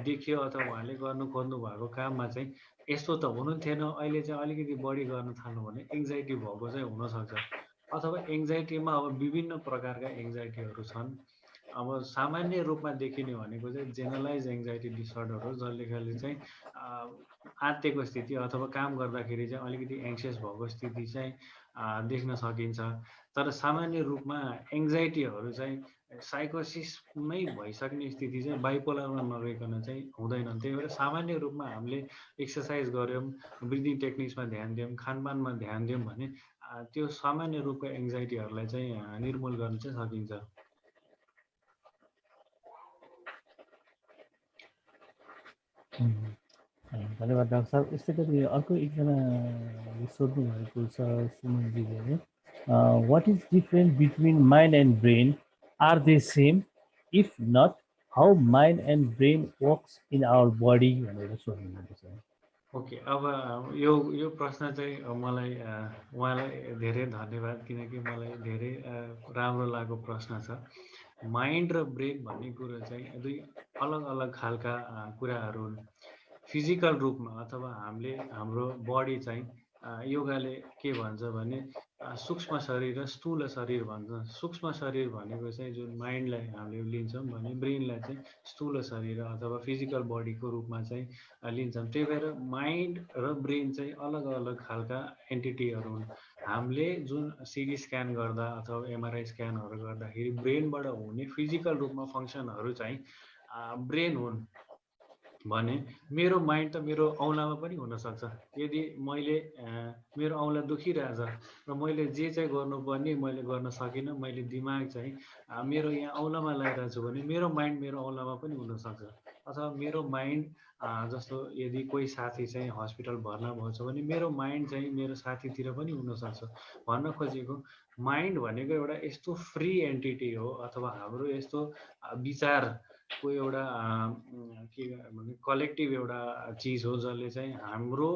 देखियो अथवा उहाँले गर्नु खोज्नु भएको काममा चाहिँ यस्तो त हुनुहुन्थेन, अहिले चाहिँ अलिकति बढी गर्न थाल्नु भने एङ्जाइटी भएको चाहिँ हुनसक्छ। अथवा एङ्जाइटीमा अब विभिन्न प्रकारका एङ्जाइटीहरू छन्। अब सामान्य रूपमा देखिने भनेको चाहिँ जेनरलाइज एङ्जाइटी डिसअर्डर हो, जसले खालि चाहिँ आत्तिएको स्थिति अथवा काम गर्दाखेरि चाहिँ अलिकति एङ्सियस भएको स्थिति चाहिँ देख्न सकिन्छ। तर सामान्य रूपमा एङ्जाइटीहरू चाहिँ साइकोसिसमै भइसक्ने स्थिति चाहिँ बाइपोलरमा नगइकन चाहिँ हुँदैनन्। त्यही भएर सामान्य रूपमा हामीले एक्सर्साइज गऱ्यौँ, ब्रिदिङ टेक्निक्समा ध्यान दियौँ, खानपानमा ध्यान दियौँ भने त्यो सामान्य रूपको एङ्जाइटीहरूलाई चाहिँ निर्मूल गर्न चाहिँ सकिन्छ। धन्यवाद डाक्टर साहब। यस्तै गरी अर्को एकजना सोध्नु भएको छ सुमनजीले, what is different between mind and brain, are they same, if not how mind and brain works in our body भनेर सोध्नु भएको छ। ओके, अब यो प्रश्न चाहिँ मलाई उहाँलाई धेरै धन्यवाद, किनकि मलाई धेरै राम्रो लागेको प्रश्न छ। माइन्ड र ब्रेन भन्ने कुरो चाहिँ दुई अलग अलग खालका कुराहरू हुन्। फिजिकल रूपमा अथवा हाम्रो बडी चाहिँ योगाले के भन्छ भने सूक्ष्म शरीर र स्थूल शरीर भन्छ। सूक्ष्म शरीर भनेको चाहिँ जुन माइन्डलाई हामीले लिन्छौँ भने ब्रेनलाई चाहिँ स्थूल शरीर अथवा फिजिकल बडीको रूपमा चाहिँ लिन्छौँ। त्यही भएर माइन्ड र ब्रेन चाहिँ अलग अलग खालका एन्टिटीहरू हुन्। हामीले जुन सिटी स्क्यान गर्दा अथवा एमआरआई स्क्यानहरू गर्दाखेरि ब्रेनबाट हुने फिजिकल रूपमा फङ्सनहरू चाहिँ ब्रेन हुन् भने मेरो माइन्ड त मेरो औँलामा पनि हुनसक्छ। यदि मैले मेरो औँला दुखिरहेछ र मैले जे चाहिँ गर्नुपर्ने मैले गर्न सकिनँ, मैले दिमाग चाहिँ मेरो यहाँ औँलामा लगाइरहेको छु भने मेरो माइन्ड मेरो औँलामा पनि हुनसक्छ। अथवा मेरो माइन्ड जस्तो यदि कोही साथी चाहिँ हस्पिटल भर्ना भएको छ भने मेरो माइन्ड चाहिँ मेरो साथीतिर पनि हुनसक्छ। भन्न खोजेको माइन्ड भनेको एउटा यस्तो फ्री एन्टिटी हो अथवा हाम्रो यस्तो विचारको एउटा के भने कलेक्टिभ एउटा चिज हो, जसले चाहिँ हाम्रो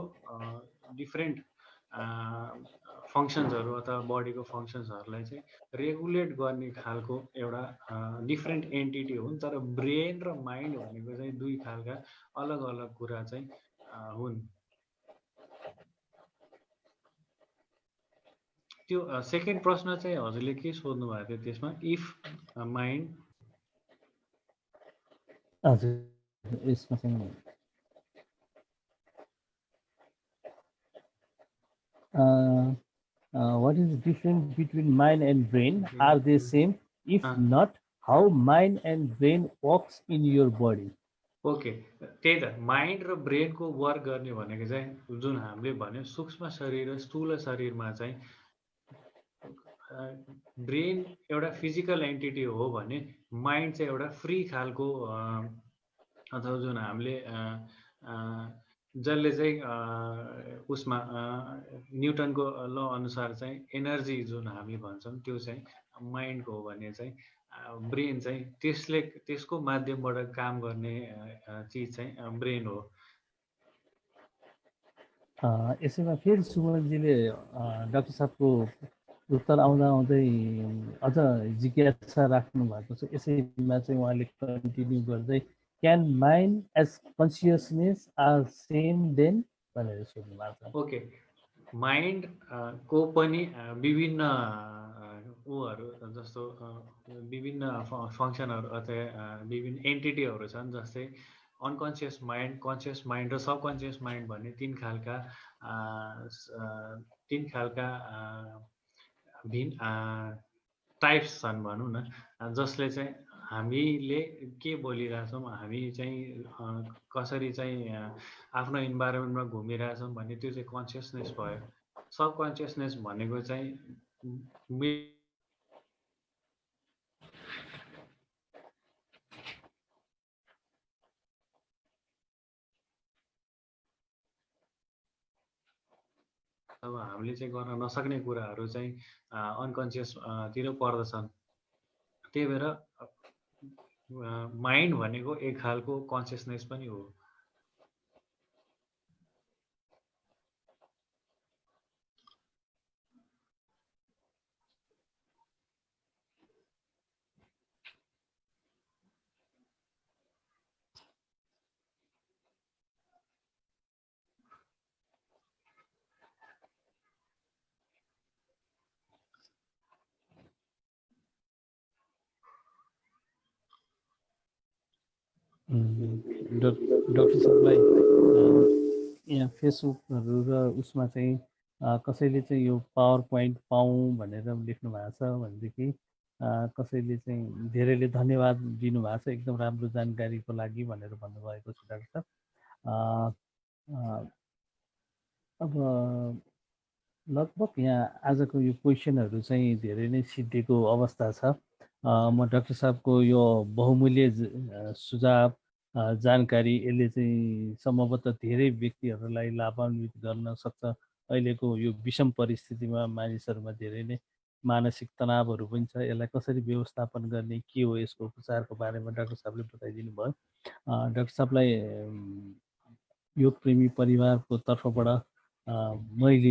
डिफ्रेन्ट फङ्सन्सहरू अथवा बडीको फङ्सन्सहरूलाई चाहिँ रेगुलेट गर्ने खालको एउटा डिफ्रेन्ट एन्टिटी हुन्। तर ब्रेन र माइन्ड भनेको चाहिँ दुई खालका अलग अलग कुरा चाहिँ हुन्। त्यो सेकेन्ड प्रश्न चाहिँ हजुरले के सोध्नु भएको थियो त्यसमा, इफ माइन्ड? हजुर, यसमा चाहिँ what is the difference between mind and brain, are they same, if not how mind and brain works in your body? Okay, त्यही त माइन्ड र ब्रेनको वर्क गर्ने भनेको चाहिँ जुन हामीले भन्यो सूक्ष्म शरीर र स्थूल शरीरमा चाहिँ ब्रेन एउटा फिजिकल एन्टिटी हो भने माइन्ड चाहिँ एउटा फ्री खालको अथवा जुन हामीले जसले चाहिँ उसमा न्युटनको ल अनुसार चाहिँ एनर्जी जुन हामी भन्छौँ त्यो चाहिँ माइन्डको हो भने चाहिँ ब्रेन चाहिँ त्यसको माध्यमबाट काम गर्ने चिज चाहिँ ब्रेन हो। यसैमा फेरि सुमनजीले डाक्टर साहबको उत्तर आउँदा आउँदै अझ जिज्ञासा राख्नु भएको छ। यसैमा चाहिँ उहाँले कन्टिन्यू गर्दै can mind as consciousness are same then भनेर सोध्नु भएको छ। ओके, माइन्ड को पनि विभिन्न ऊहरू जस्तो विभिन्न फङ्सनहरू अथवा विभिन्न एन्टिटीहरू छन्। जस्तै अनकन्सियस माइन्ड, कन्सियस माइन्ड र सबकन्सियस माइन्ड भन्ने तीन खालका भिन्न टाइप्स छन् भनौँ न, जसले चाहिँ हामीले के बोलिरहेछौँ, हामी चाहिँ कसरी चाहिँ आफ्नो इन्भाइरोमेन्टमा घुमिरहेछौँ भन्ने त्यो चाहिँ कन्सियसनेस भयो। सबकन्सियसनेस भनेको चाहिँ अब हामीले चाहिँ गर्न नसक्ने कुराहरू चाहिँ अनकन्सियसतिर पर्दछन्। त्यही भएर माइन्ड भनेको एक खालको कन्सियसनेस पनि हो। डाक्टर साहबलाई यहाँ फेसबुकहरू र उसमा चाहिँ कसैले चाहिँ यो पावर पोइन्ट पाऊँ भनेर लेख्नु भएको छ भनेदेखि कसैले चाहिँ धेरैले धन्यवाद दिनुभएको छ, एकदम राम्रो जानकारीको लागि भनेर भन्नुभएको छ डाक्टर साहब। अब लगभग यहाँ आजको यो क्वेसनहरू चाहिँ धेरै नै सिद्धिएको अवस्था छ। म डाक्टर साहबको यो बहुमूल्य सुझाव जानकारी यसले चाहिँ सम्भवतः धेरै व्यक्तिहरूलाई लाभान्वित गर्न सक्छ। अहिलेको यो विषम परिस्थितिमा मानिसहरूमा धेरै नै मानसिक तनावहरू पनि छ। यसलाई कसरी व्यवस्थापन गर्ने, के हो यसको उपचारको बारेमा डाक्टर साहबले बताइदिनु भयो। डाक्टर साहबलाई योग प्रेमी परिवारको तर्फबाट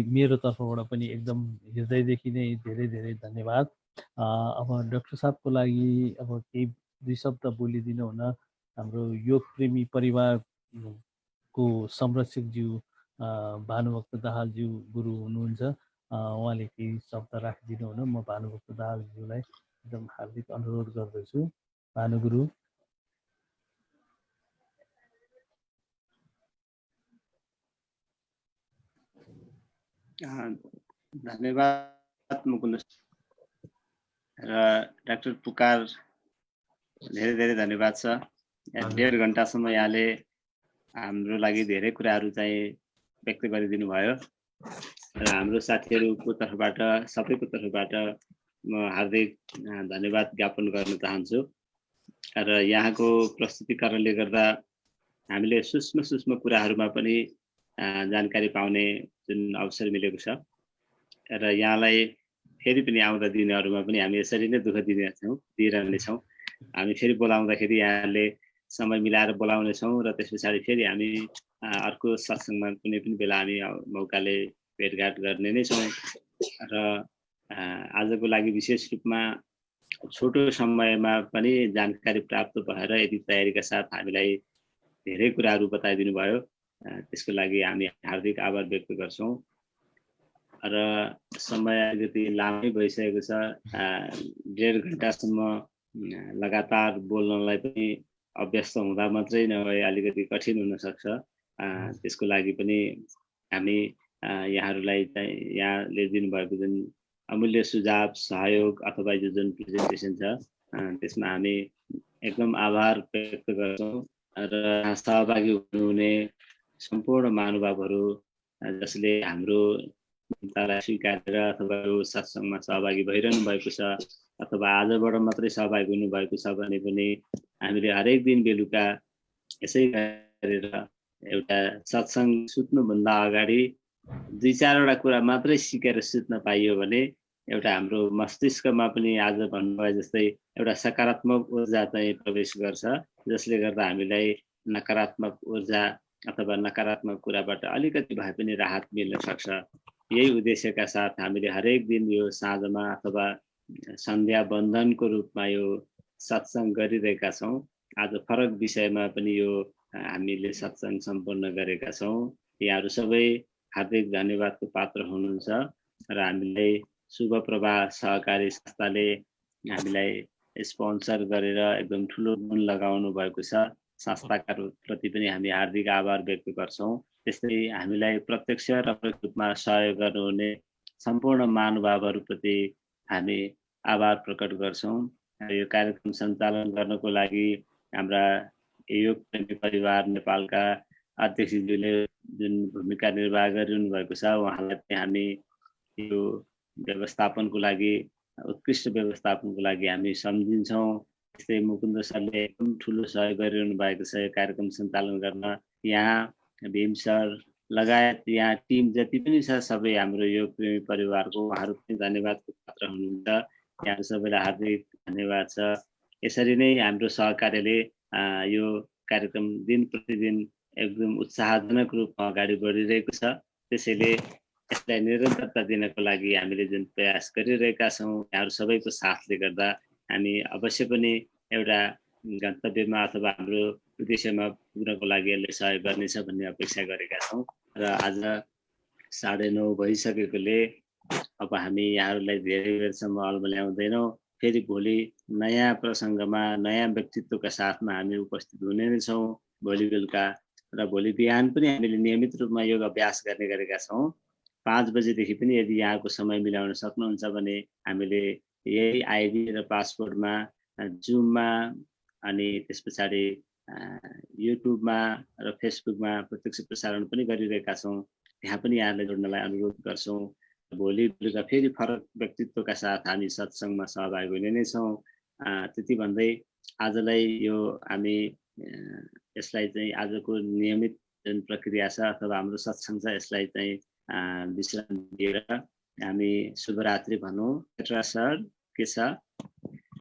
मेरो तर्फबाट पनि एकदम हृदयदेखि नै धेरै धेरै धन्यवाद। अब डाक्टर साहबको लागि अब केही दुई शब्द बोलिदिनु हुन हाम्रो योग प्रेमी परिवारको संरक्षकज्यू भानुभक्त दाहालज्यू गुरु हुनुहुन्छ, उहाँले केही शब्द राखिदिनु हुन म भानुभक्त दाहालज्यूलाई एकदम हार्दिक अनुरोध गर्दछु। भानुगुरु। धन्यवाद मुकुन्द र डाक्टर पुकार, धेरै धेरै धन्यवाद छ। 1.5 घण्टासम्म यहाँले हाम्रो लागि धेरै कुराहरू चाहिँ व्यक्त गरिदिनु भयो र हाम्रो साथीहरूको तर्फबाट सबैको तर्फबाट म हार्दिक धन्यवाद ज्ञापन गर्न चाहन्छु। र यहाँको प्रस्तुतिकरणले गर्दा हामीले सूक्ष्म सूक्ष्म कुराहरूमा पनि जानकारी पाउने जुन अवसर मिलेको छ र यहाँलाई फेरि पनि आउँदा दिनहरूमा पनि हामी यसरी नै दुःख दिइरहनेछौँ। हामी फेरि बोलाउँदाखेरि यहाँले समय मिलाएर बोलाउनेछौँ र त्यस पछाडि फेरि हामी अर्को सत्सङ्गमा कुनै पनि बेला हामी मौकाले भेटघाट गर्ने नै छौँ। र आजको लागि विशेष रूपमा छोटो समयमा पनि जानकारी प्राप्त भएर यदि तयारीका साथ हामीलाई धेरै कुराहरू बताइदिनु भयो, त्यसको लागि हामी हार्दिक आभार व्यक्त गर्छौँ। र समय अलिकति लामै भइसकेको छ, 1.5 घण्टासम्म लगातार बोल्नलाई पनि अभ्यस्त हुँदा मात्रै नभए अलिकति कठिन हुनसक्छ। त्यसको लागि पनि हामी यहाँहरूलाई यहाँले दिनुभएको जुन अमूल्य सुझाव, सहयोग अथवा यो जुन प्रेजेन्टेसन छ त्यसमा हामी एकदम आभार व्यक्त गर्छौँ। र सहभागी हुनुहुने सम्पूर्ण महानुभावहरू जसले हाम्रो निमित्तलाई स्वीकारेर अथवा यो सत्सङ्गमा सहभागी भइरहनु भएको छ अथवा आजबाट मात्रै सहभागी हुनुभएको छ भने पनि हामीले हरेक दिन बेलुका यसै गरेर एउटा सत्सङ्ग सुत्नुभन्दा अगाडि 2-4वटा कुरा मात्रै सिकेर सुत्न पाइयो भने एउटा हाम्रो मस्तिष्कमा पनि आज भन्नुभयो जस्तै एउटा सकारात्मक ऊर्जा चाहिँ प्रवेश गर्छ, जसले गर्दा हामीलाई नकारात्मक ऊर्जा अथवा नकारात्मक कुराबाट अलिकति भए पनि राहत मिल्न सक्छ। यही उद्देश्यका साथ हामीले हरेक दिन यो साँझमा अथवा सन्ध्या बन्धनको रूपमा यो सत्सङ्ग गरिरहेका छौँ। आज फरक विषयमा पनि यो हामीले सत्सङ्ग सम्पन्न गरेका छौँ। यहाँहरू सबै हार्दिक धन्यवादको पात्र हुनुहुन्छ र हामीलाई शुभ प्रभा सहकारी संस्थाले हामीलाई स्पोन्सर गरेर एकदम ठुलो गुण लगाउनु भएको छ। संस्थाका प्रति पनि हामी हार्दिक आभार व्यक्त गर्छौँ। त्यस्तै हामीलाई प्रत्यक्ष र परोक्ष रूपमा सहयोग गर्नुहुने सम्पूर्ण महानुभावहरूप्रति हामी आभार प्रकट गर्छौँ। यो कार्यक्रम सञ्चालन गर्नको लागि हाम्रा योग प्रेमी परिवार नेपालका अध्यक्षज्यूले जुन भूमिका निर्वाह गरिरहनु भएको छ उहाँलाई पनि हामी यो व्यवस्थापनको लागि उत्कृष्ट व्यवस्थापनको लागि हामी सम्झिन्छौँ। त्यस्तै मुकुन्द सरले एकदम ठुलो सहयोग गरिरहनु भएको छ यो कार्यक्रम सञ्चालन गर्न। यहाँ भीम सर लगायत यहाँ टिम जति पनि छ सबै हाम्रो योग प्रेमी परिवारको उहाँहरू पनि धन्यवादको पात्र हुनुहुन्छ। यहाँ सबैलाई हार्दिक धन्यवाद छ। यसरी नै हाम्रो सहकार्यले यो कार्यक्रम दिन प्रतिदिन एकदम उत्साहजनक रूपमा अगाडि बढिरहेको छ। त्यसैले यसलाई निरन्तरता दिनको लागि हामीले जुन प्रयास गरिरहेका छौँ यहाँहरू सबैको साथले गर्दा हामी अवश्य पनि एउटा गन्तव्यमा अथवा हाम्रो उद्देश्यमा पुग्नको लागि यसले सहयोग गर्नेछ भन्ने अपेक्षा गरेका छौँ। र आज 9:30 भइसकेकोले अब हामी यहाँहरूलाई धेरै बेरसम्म अल्मल्याउँदैनौँ। फेरि भोलि नयाँ प्रसङ्गमा नयाँ व्यक्तित्वका साथमा हामी उपस्थित हुने नै छौँ भोलि बेलुका। र भोलि बिहान पनि हामीले नियमित रूपमा योग अभ्यास गर्ने गरेका छौँ। 5 बजेदेखि पनि यदि यहाँको समय मिलाउन सक्नुहुन्छ भने हामीले यही आइडी र पासवर्डमा जुममा अनि त्यस पछाडि युट्युबमा र फेसबुकमा प्रत्यक्ष प्रसारण पनि गरिरहेका छौँ। त्यहाँ पनि यहाँलाई जोड्नलाई अनुरोध गर्छौँ। भोलि बेलुका फेरि फरक व्यक्तित्वका साथ हामी सत्सङ्गमा सहभागी हुने नै छौँ। त्यति भन्दै आजलाई यो हामी यसलाई चाहिँ आजको नियमित जुन प्रक्रिया छ अथवा हाम्रो सत्सङ्ग छ यसलाई चाहिँ विश्राम दिएर हामी शुभरात्रि भनौँ। सर के छ?